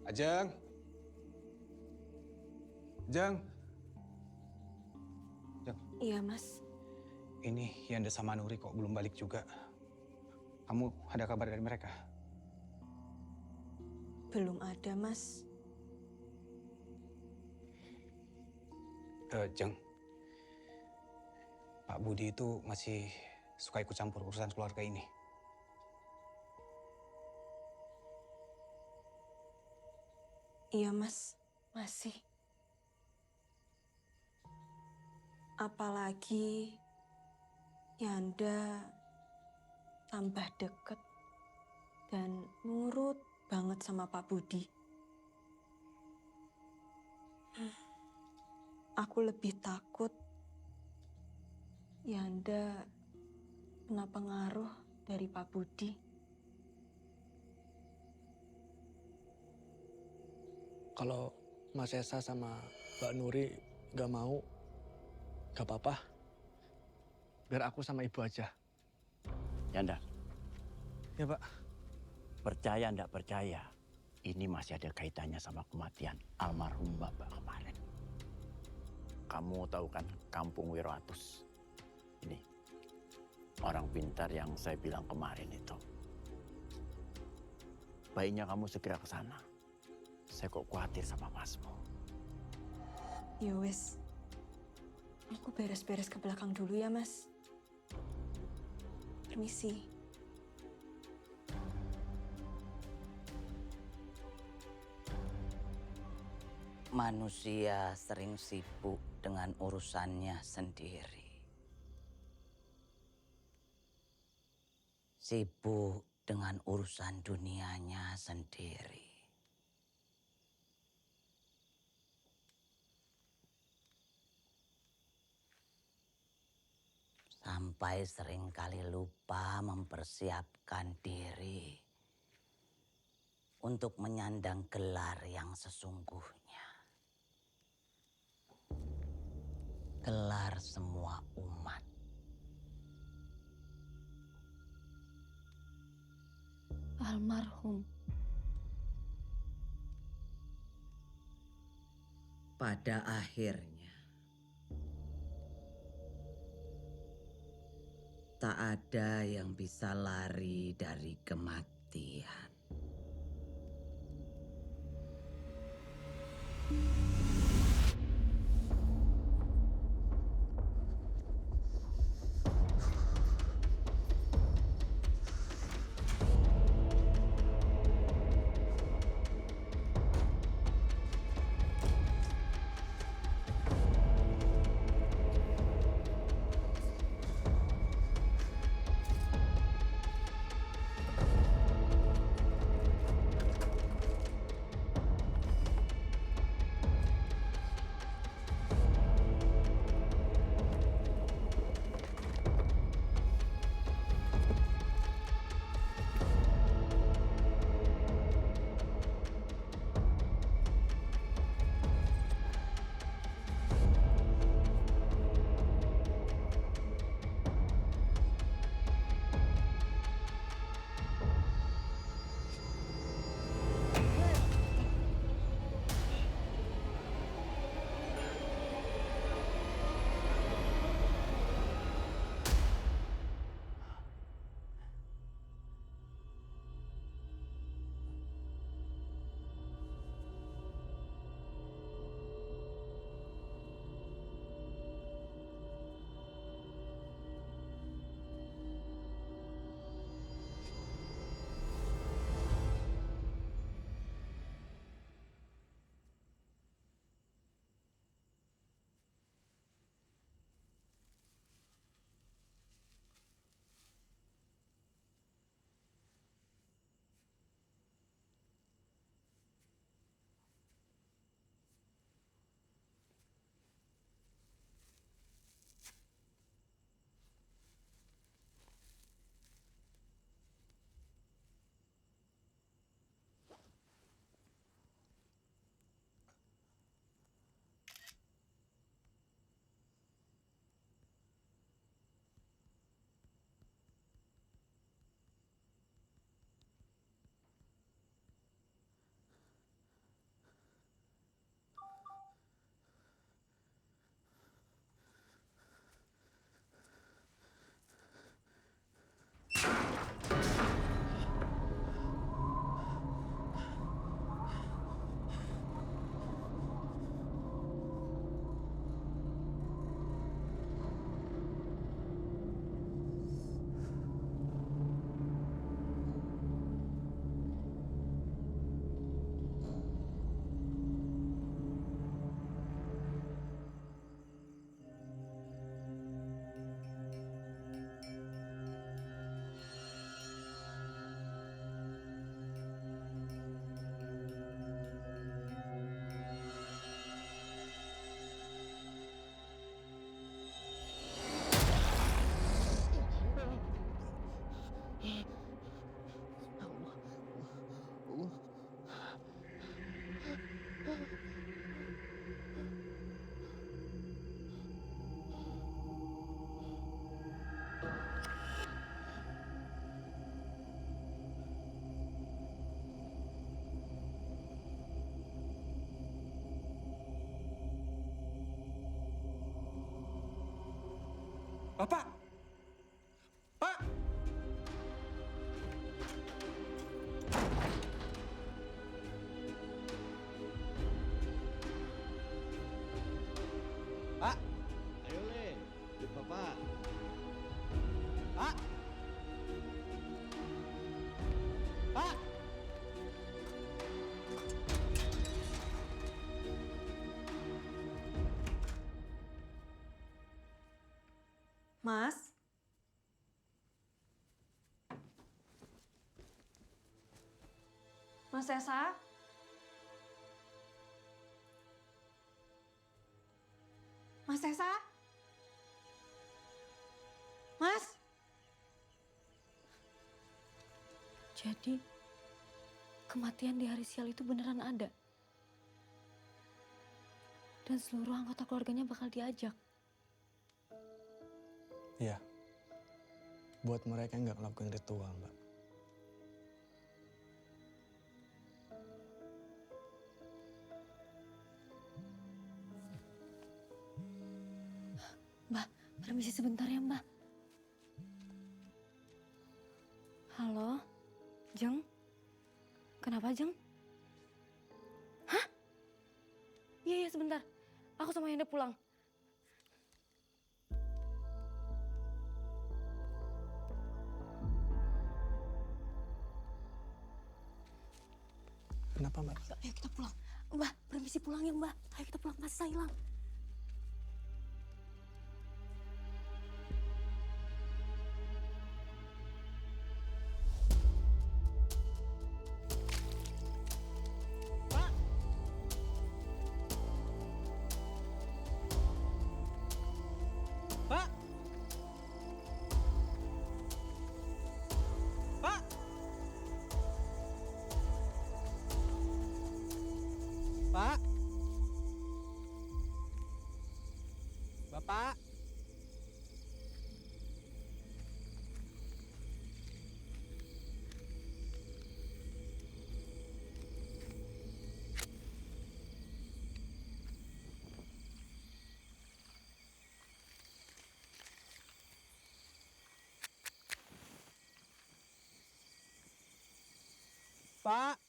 Ajeng. Jeng. Iya, Mas. Ini Yanda sama Nuri kok belum balik juga. Kamu ada kabar dari mereka? Belum ada, Mas. Jeng. Pak Budi itu masih suka ikut campur urusan keluarga ini. Iya, Mas. Masih. Apalagi Yanda tambah deket dan nurut banget sama Pak Budi. Aku lebih takut Yanda kena pengaruh dari Pak Budi. Kalau Mas Esa sama Mbak Nuri gak mau, gak apa-apa. Biar aku sama ibu aja. Yanda. Ya, Pak. Percaya ndak percaya, ini masih ada kaitannya sama kematian almarhum Bapak kemarin. Kamu tahu kan Kampung Wiroatus? Ini orang pintar yang saya bilang kemarin itu. Baiknya kamu segera ke sana. Saya kok khawatir sama Masmu. Ya wes, aku beres-beres ke belakang dulu ya, Mas. Permisi. Manusia sering sibuk dengan urusannya sendiri. Sibuk dengan urusan dunianya sendiri. Sampai seringkali lupa mempersiapkan diri untuk menyandang gelar yang sesungguhnya. Gelar semua umat. Almarhum. Pada akhirnya, tak ada yang bisa lari dari kematian. Bapak! Pak! Pak! Ayo, Le. Ikut Bapak. Pak! Pak! Mas Esa? Mas Esa? Mas? Jadi, kematian di hari sial itu beneran ada? Dan seluruh anggota keluarganya bakal diajak? Iya. Buat mereka yang nggak ngelakuin ritual, Mbak. Mbak, permisi sebentar ya, Mbak. Halo, Jeng? Kenapa, Jeng? Hah? Iya, sebentar. Aku sama Yanda pulang. Kenapa, Mbak? Ayo kita pulang. Mbak, permisi pulang ya, Mbak. Ayo kita pulang, Mas Saya hilang. Pak! Pak! Pak! Bapak! Pak!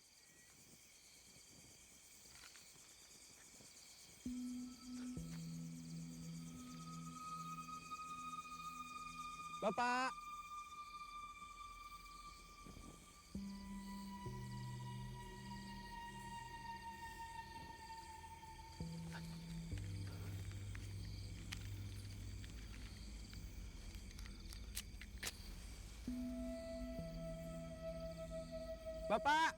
Bapak! Bapak!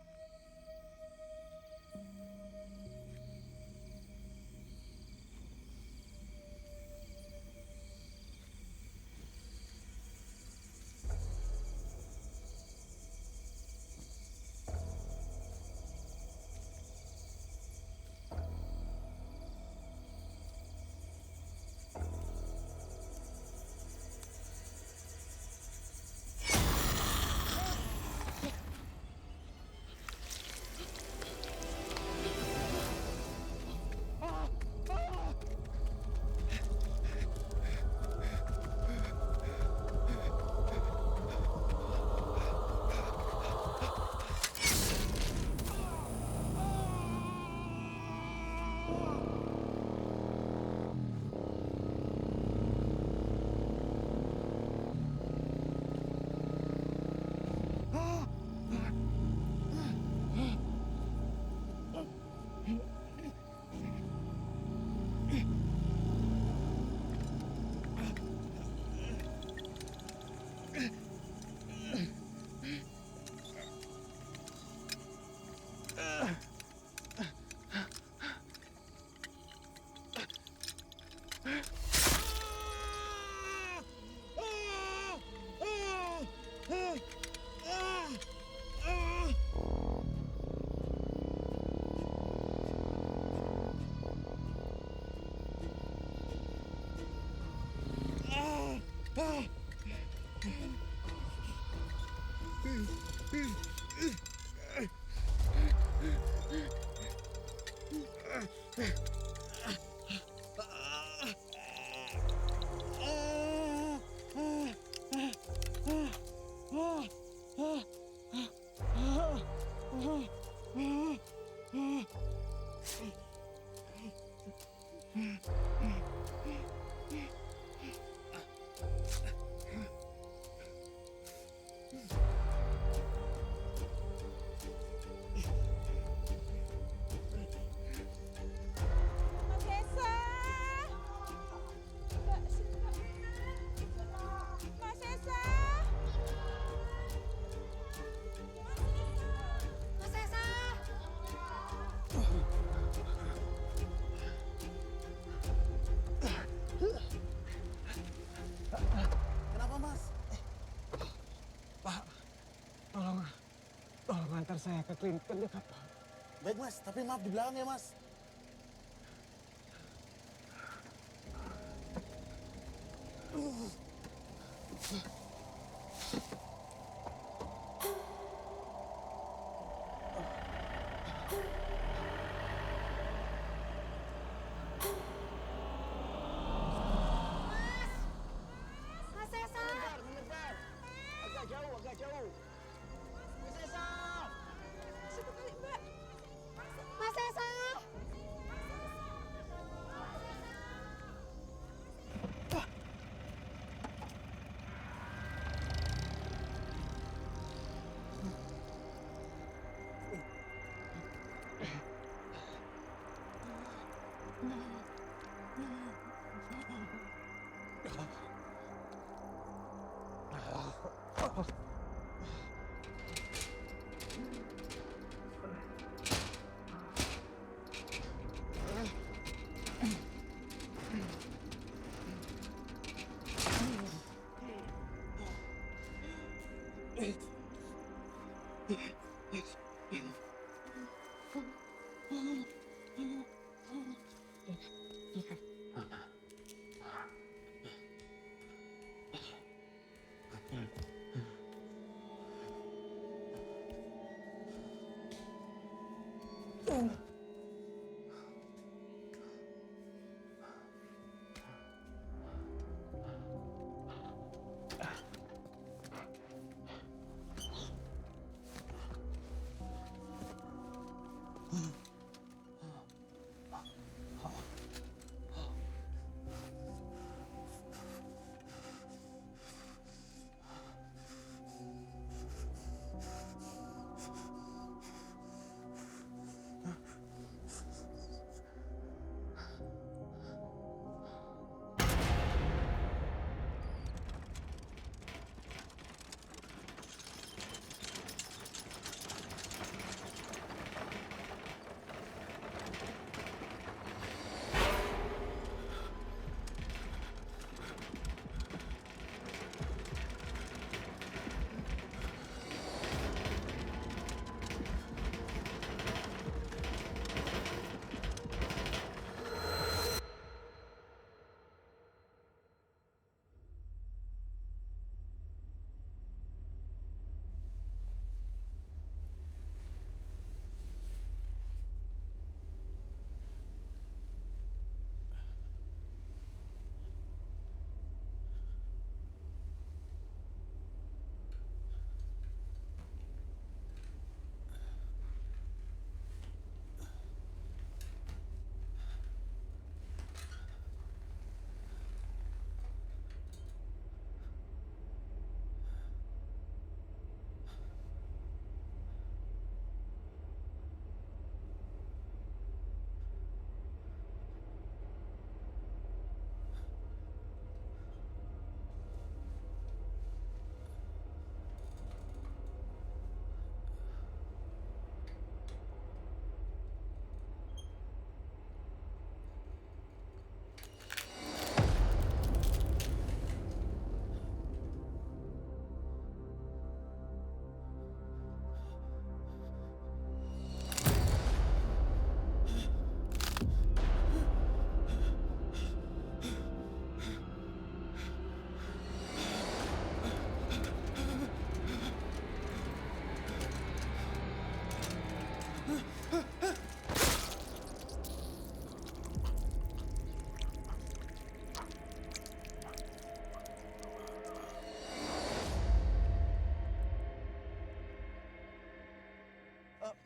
Mas Esa! Tolong antar saya ke klinik terdekat, Pak. Baik mas, tapi maaf di belakang ya mas. Mas Esa. Mendekat. Agak jauh, agak jauh. Mas Esa. Situ kali Mbak. Mas Esa.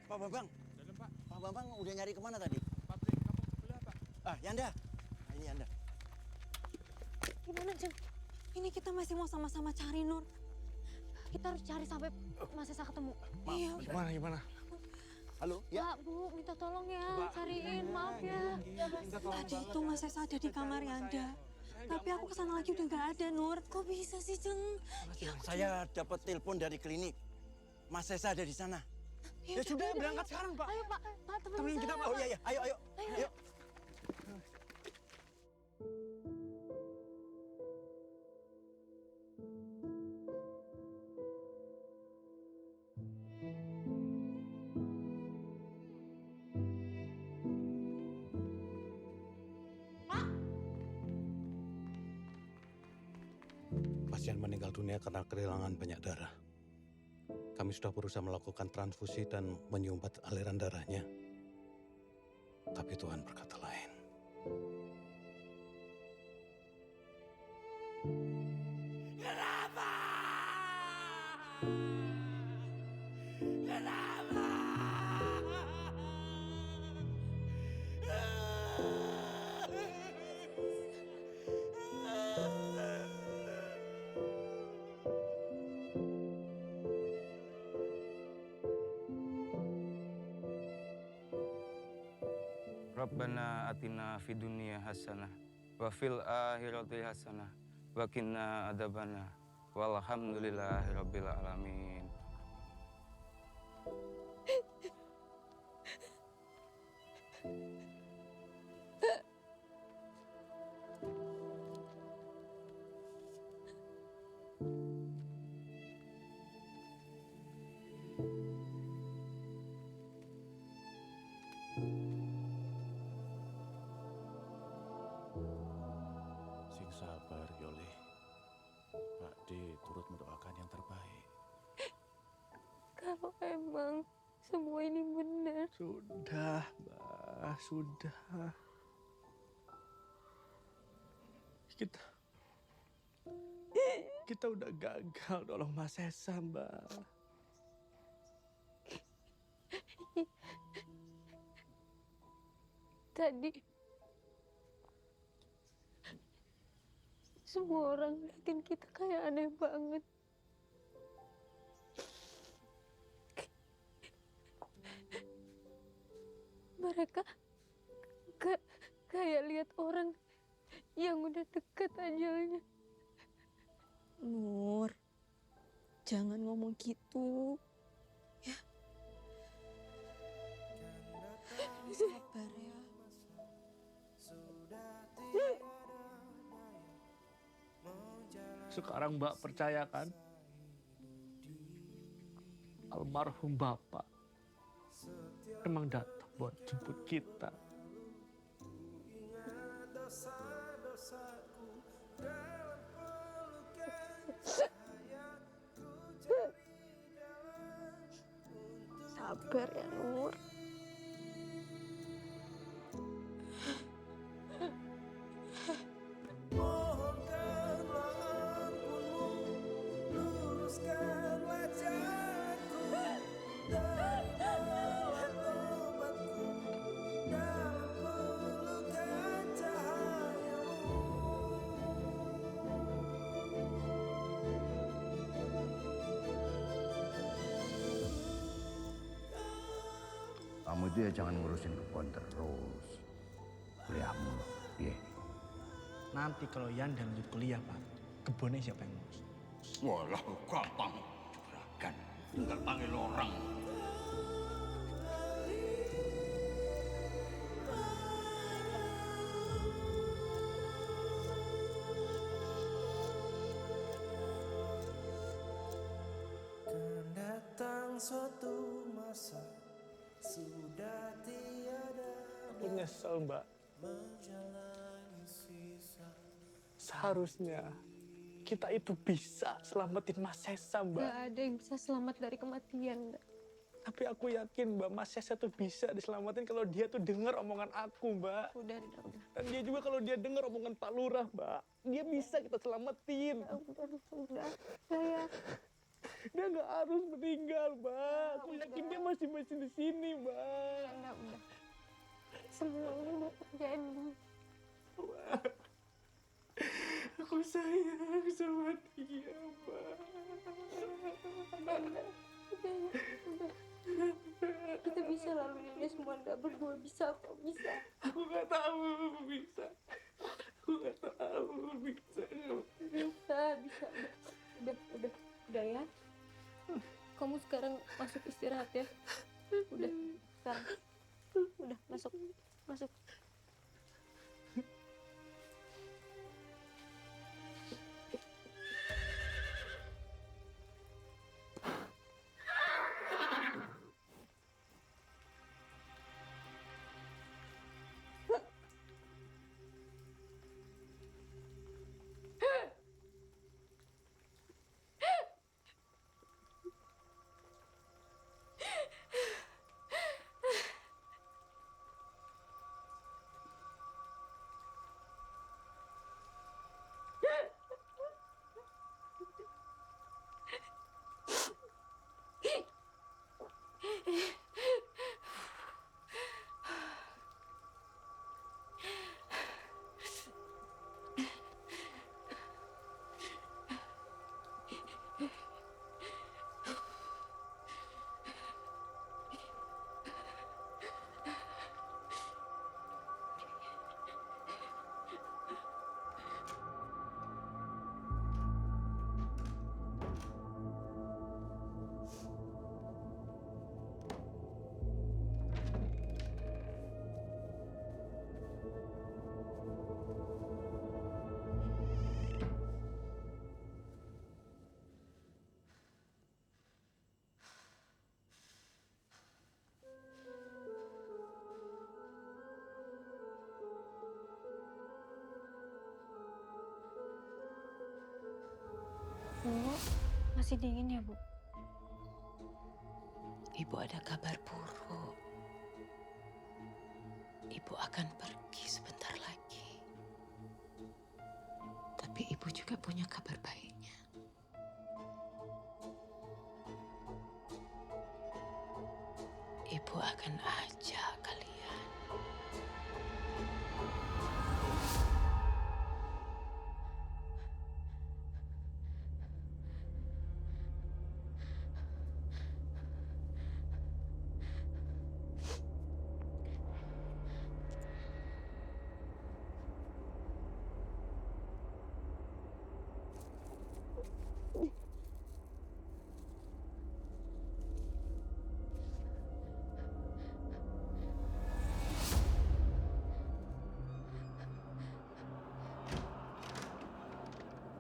Pak Bambang. Dalam, Pak. Pak Bambang udah nyari kemana tadi? Pabrik kampung sebelah, Pak. Ah, Yanda. Nah, ini Yanda. Gimana, Jeng? Ini kita masih mau sama-sama cari Nur. Kita harus cari sampai Mas Esa ketemu. Iya. Gimana? Halo, ya? Pak, Bu, minta tolong ya, cariin, maaf ya. Tadi itu Mas Esa ada di kamar Yanda. Tapi aku kesana lagi udah nggak ada, Nur. Kok bisa sih, Jeng? Saya dapat telepon dari klinik. Mas Esa ada di sana. Ya sudah, berangkat sekarang, Pak. Ayo, Pak, Temenin kita, Pak. Oh iya, ayo. Ayo. pasien meninggal dunia karena kehilangan banyak darah. Kami sudah berusaha melakukan transfusi dan menyumbat aliran darahnya. Tapi Tuhan berkata lain. Kenapa? Kenapa? Rabbana atina fid dunya hasanah wa fil akhirati hasanah wa qina adzabana walhamdulillahirabbil alamin. Sing sabar, Yoli. Pak D turut mendoakan yang terbaik. Kalau emang semua ini benar. Sudah, Mbak, sudah. Kita udah gagal nolong Mas Sesa, Mbak. Tadi semua orang liatin kita kayak aneh banget. Mereka kayak lihat orang yang udah deket ajalnya. Nur, jangan ngomong gitu. Ya. Sabar ya. Sekarang Mbak percayakan almarhum Bapak emang datang buat jemput kita. Sabar ya Nur. Kamu itu ya jangan ngurusin kebun terus. Kuliahmu, ya. Nanti kalau Yanda lanjut kuliah, Pak, kebunnya siapa yang ngurus? Walah, gampang. Juragan, tinggal panggil orang. Kan datang suatu masa sudah tiada. Aku nyesel, Mbak. Menjalani sisa. Seharusnya kita itu bisa selamatin Mas Sesa, Mbak. Gak ada yang bisa selamat dari kematian, Mbak. Tapi aku yakin Mbak, Mas Sesa tuh bisa diselamatin kalau dia tuh denger omongan aku, Mbak. Udah. Dan dia juga kalau dia denger omongan Pak Lurah, Mbak, dia bisa kita selamatin. Udah. Saya. Dia nggak harus meninggal, Mbak. Aku yakin dia masih di sini, Mbak. Udah. Semua ini udah terjadi. Aku sayang sama dia, Mbak. Udah. Kita bisa lalui ini semua, nggak berdua bisa kok, bisa. Aku nggak tahu bisa. Aku nggak tahu bisa. Bisa. Udah ya. Kamu sekarang masuk istirahat ya. Udah, sekarang. Udah, masuk. masih dingin ya, Bu? Ibu ada kabar buruk. Ibu akan pergi sebentar lagi. Tapi ibu juga punya kabar baiknya. Ibu akan ajak kalian.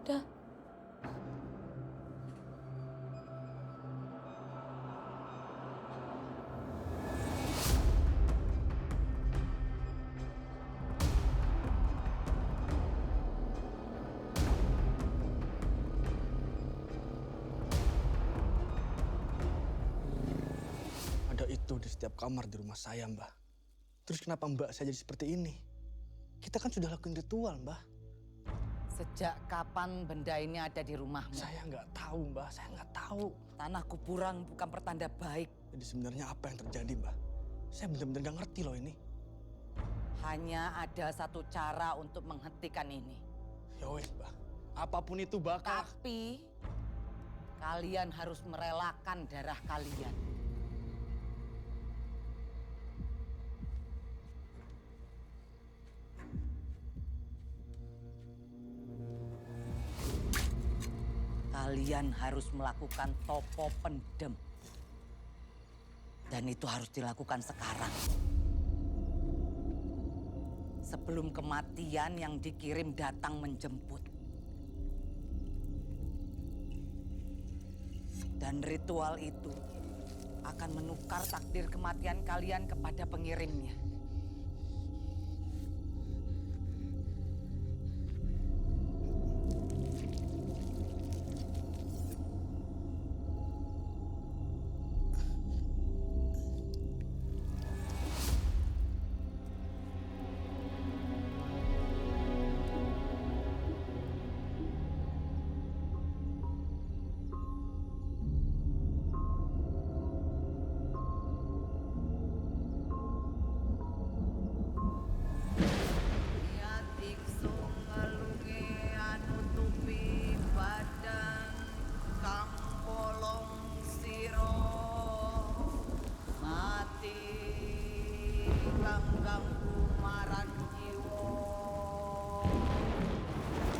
Dah. Ada itu di setiap kamar di rumah saya, Mbah. Terus kenapa Mbak saya jadi seperti ini? Kita kan sudah lakuin ritual, Mbah. Sejak kapan benda ini ada di rumahmu? Saya nggak tahu, Mbah. Saya nggak tahu. Tanah kuburan bukan pertanda baik. Jadi sebenarnya apa yang terjadi, Mbah? Saya benar-benar nggak ngerti loh ini. Hanya ada satu cara untuk menghentikan ini. Ya wes, Mbah. Apapun itu bakal... Tapi kalian harus merelakan darah kalian. Kalian harus melakukan topo pendem. Dan itu harus dilakukan sekarang. Sebelum kematian yang dikirim datang menjemput. Dan ritual itu akan menukar takdir kematian kalian kepada pengirimnya.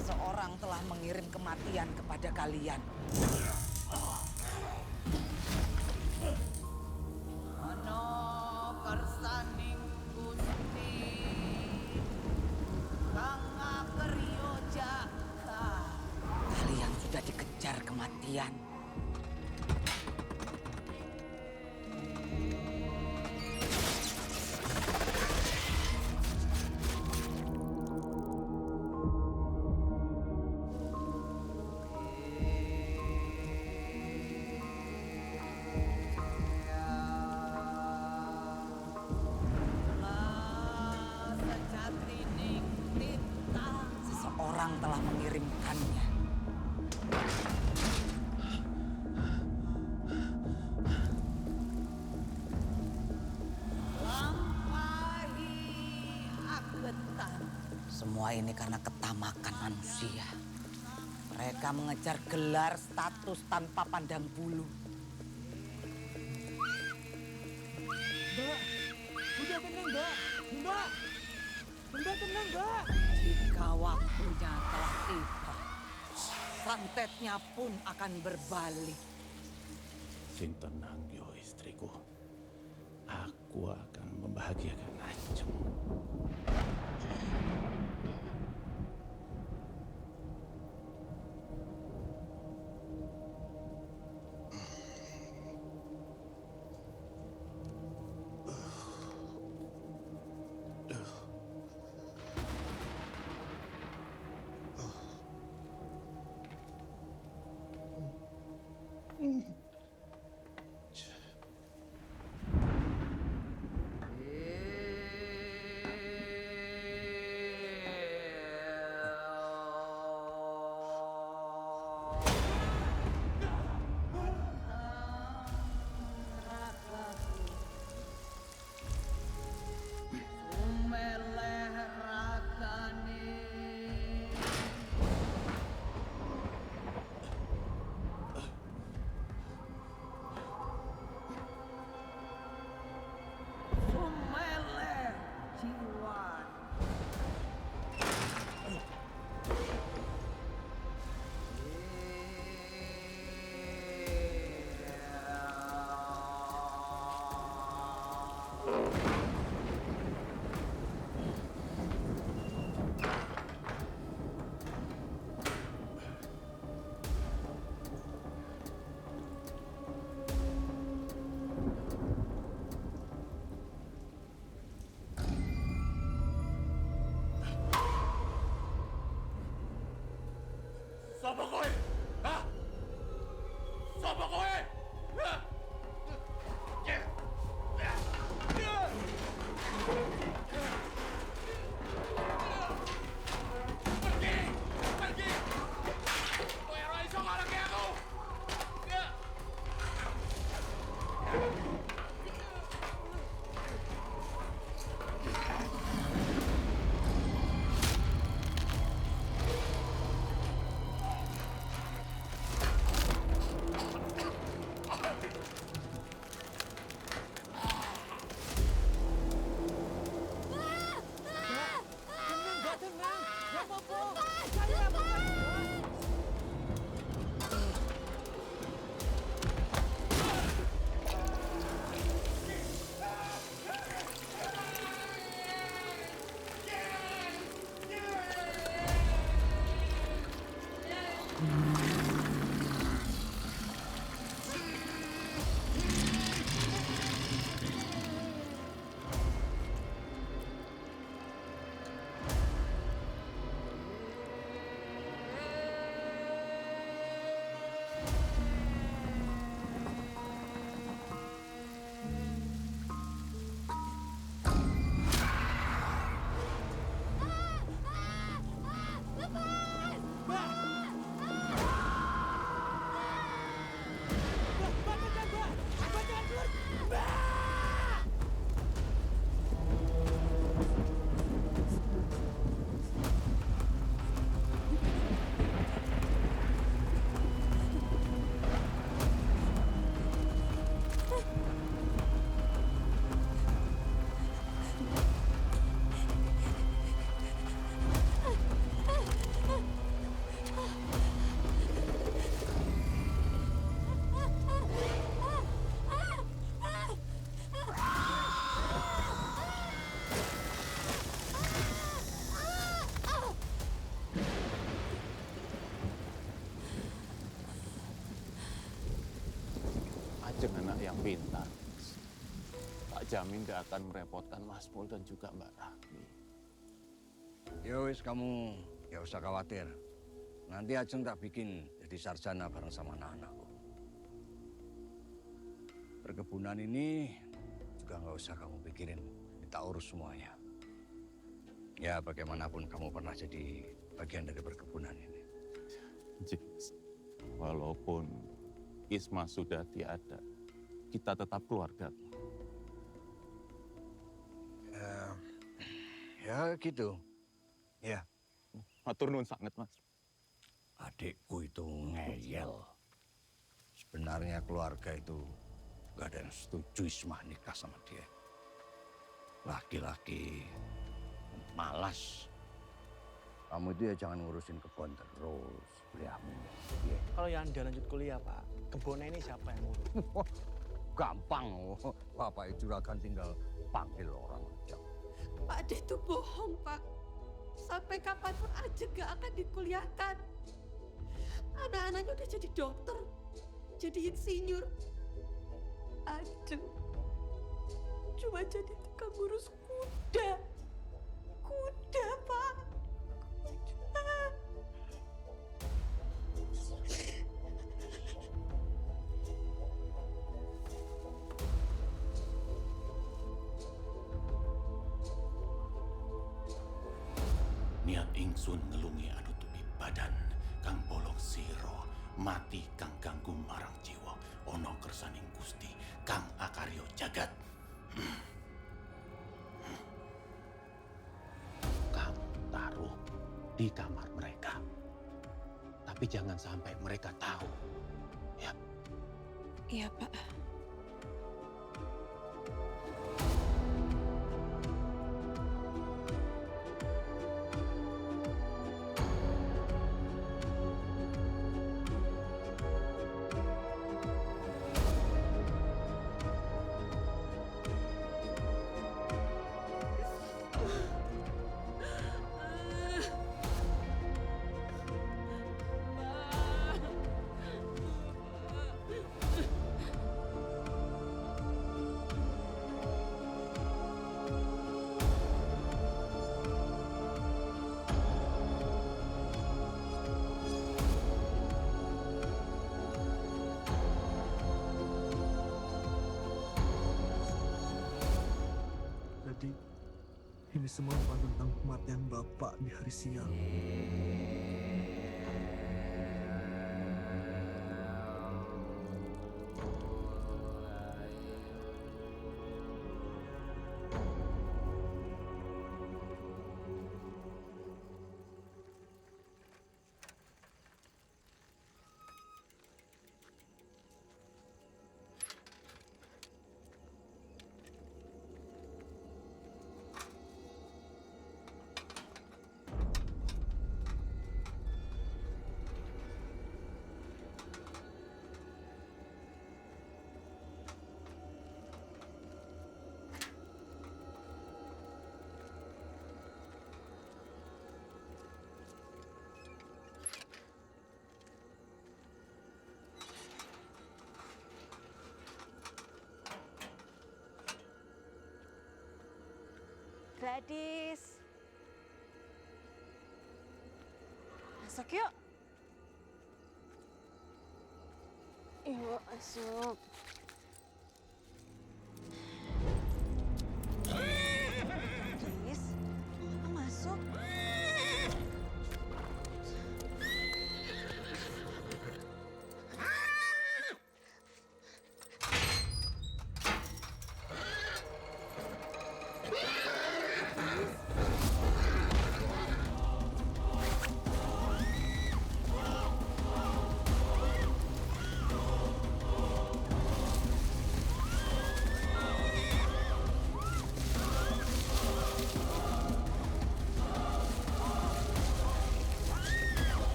Seseorang telah mengirim kematian kepada kalian. Ono kersaning Gusti kang ngakeryo jaga. Kalian sudah dikejar kematian. Seseorang telah mengirimkannya. Semua ini karena ketamakan manusia. Mereka mengejar gelar status tanpa pandang bulu. Mbak, udah tenang, Mbak. Mbak, Mbak tenang, Mbak. Jika waktunya telah tiba, santetnya pun akan berbalik. Sing tenang yo istriku. Aku akan membahagiakan Ajeng. Ajeng anak yang pintar. Tak jamin gak akan merepotkan Mas Pol dan juga Mbak Rahmi. Ya wis, kamu gak usah khawatir. Nanti Ajeng tak bikin jadi sarjana bareng sama anak-anakku. Perkebunan ini juga nggak usah kamu pikirin, kita urus semuanya. Ya bagaimanapun kamu pernah jadi bagian dari perkebunan ini. Jis, walaupun Isma sudah tiada, kita tetap keluarga. Ya gitu. Ya. Matur nuwun sangat, Mas. Adikku itu ngeyel. Sebenarnya keluarga itu gak ada yang setuju Isma nikah sama dia. Laki-laki malas. Kamu itu ya jangan ngurusin kebun terus, kuliahmu. Ya. Kalau Yanda lanjut kuliah, Pak, kebunnya ini siapa yang ngurus? Gampang, Bapak itu akan tinggal panggil orang aja. Pak De itu bohong, Pak. Sampai kapanpun aja gak akan dikuliahkan. Anak-anaknya udah jadi dokter, jadi insinyur. Aduh, cuma jadi tukang ngurus kuda. Kuda, Pak. Kuda. Niat ingsun ngelungi anu tupi badan kang bolong siro mati kang ganggu marang jiwa ono kersaning Gusti kang akaryo jagat. Kamu taruh di kamar mereka, tapi jangan sampai mereka tahu, ya. Iya, Pak. Jadi, ini semua bukan tentang kematian Bapak di hari siang. Gladys. Masuk yuk. Yuk, masuk. Gladys, Mama masuk.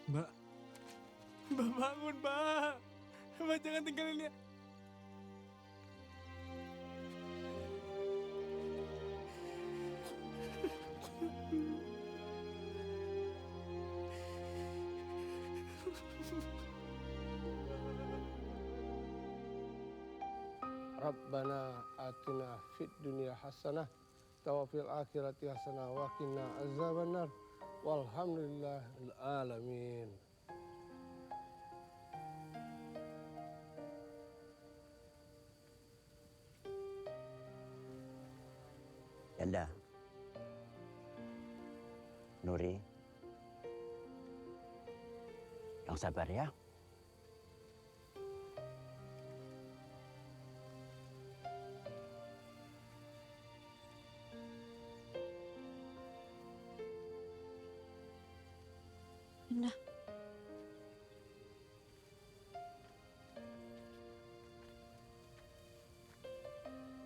Mbak. Mbak bangun, Mbak. Mbak jangan tinggalin dia. Rabbana atina fid dunya hasanah wa fil akhirati hasanah wa qina azabannar. Walhamdulillahil alamin. Yanda, Nuri, yang sabar ya. Nah.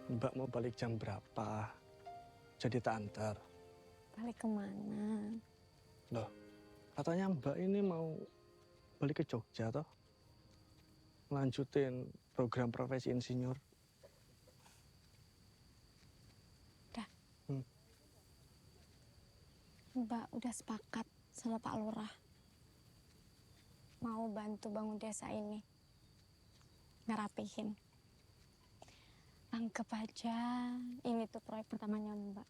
Mbak mau balik jam berapa? Jadi tak antar. Balik kemana? Loh, katanya Mbak ini mau balik ke Jogja toh? Lanjutin program profesi insinyur. Udah. Mbak udah sepakat sama Pak Lurah. Mau bantu bangun desa ini. Ngerapihin. Anggap aja ini tuh proyek pertamanya Mbak.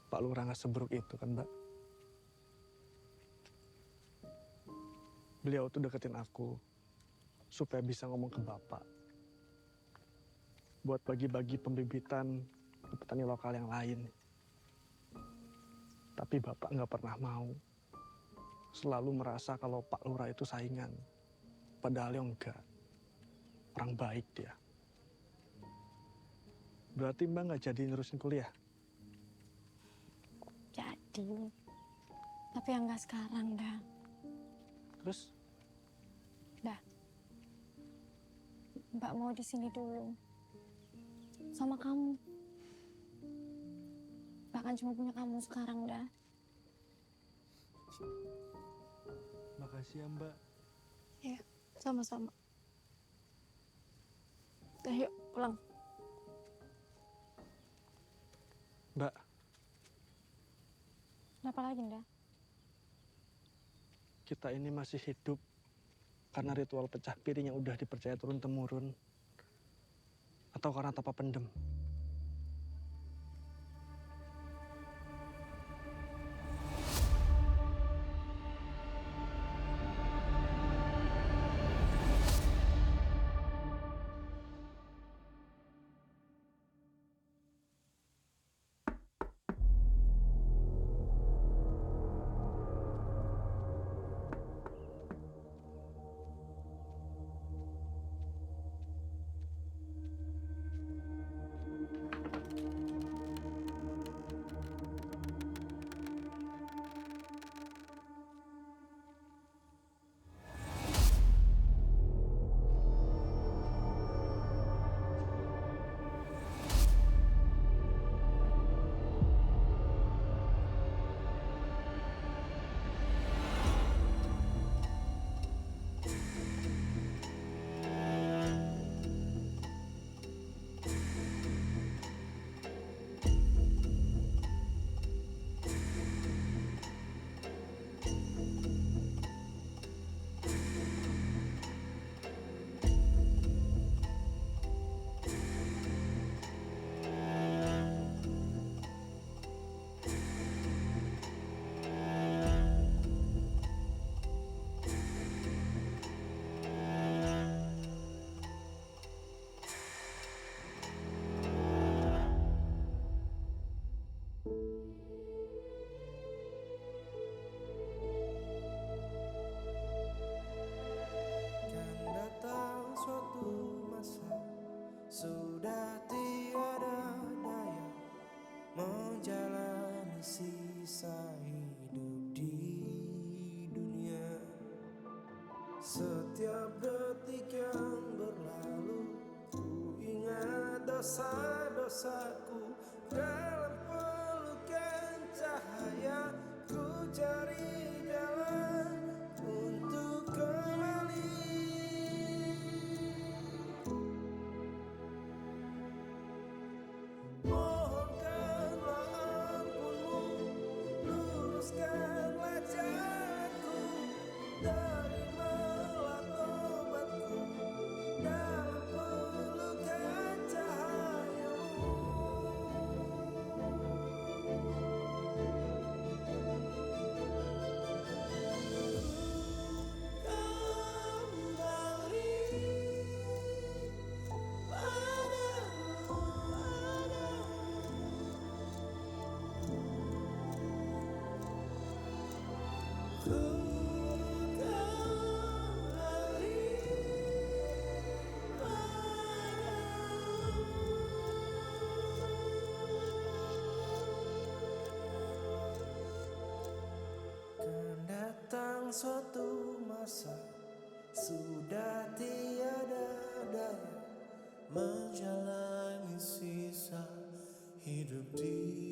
Pak Lurah nggak seburuk itu kan, Mbak? Beliau tuh deketin aku supaya bisa ngomong ke Bapak. Buat bagi-bagi pembibitan ke petani lokal yang lain. Tapi Bapak nggak pernah mau. Selalu merasa kalau Pak Lurah itu saingan. Padahal yang enggak. Orang baik dia. Berarti Mbak nggak jadi nerusin kuliah? Jadi. Tapi yang nggak sekarang dah. Terus? Dah. Mbak mau di sini dulu. Sama kamu. Bahkan cuma punya kamu sekarang dah. Makasih ya Mbak. Ya, sama-sama. Dah yuk pulang. Mbak. Kenapa lagi Nda? Kita ini masih hidup karena ritual pecah piring yang udah dipercaya turun-temurun. Atau karena tanpa pendem. Setiap detik yang berlalu, ku ingat dosa-dosaku. Dalam pelukan cahaya, ku cari jalan untuk kembali. Mohonkanlah ampunmu, luruskanlah jalanku, terimalah tobatku dalam pelukan cahayamu. Kan datang suatu masa, sudah tiada daya menjalani sisa hidup di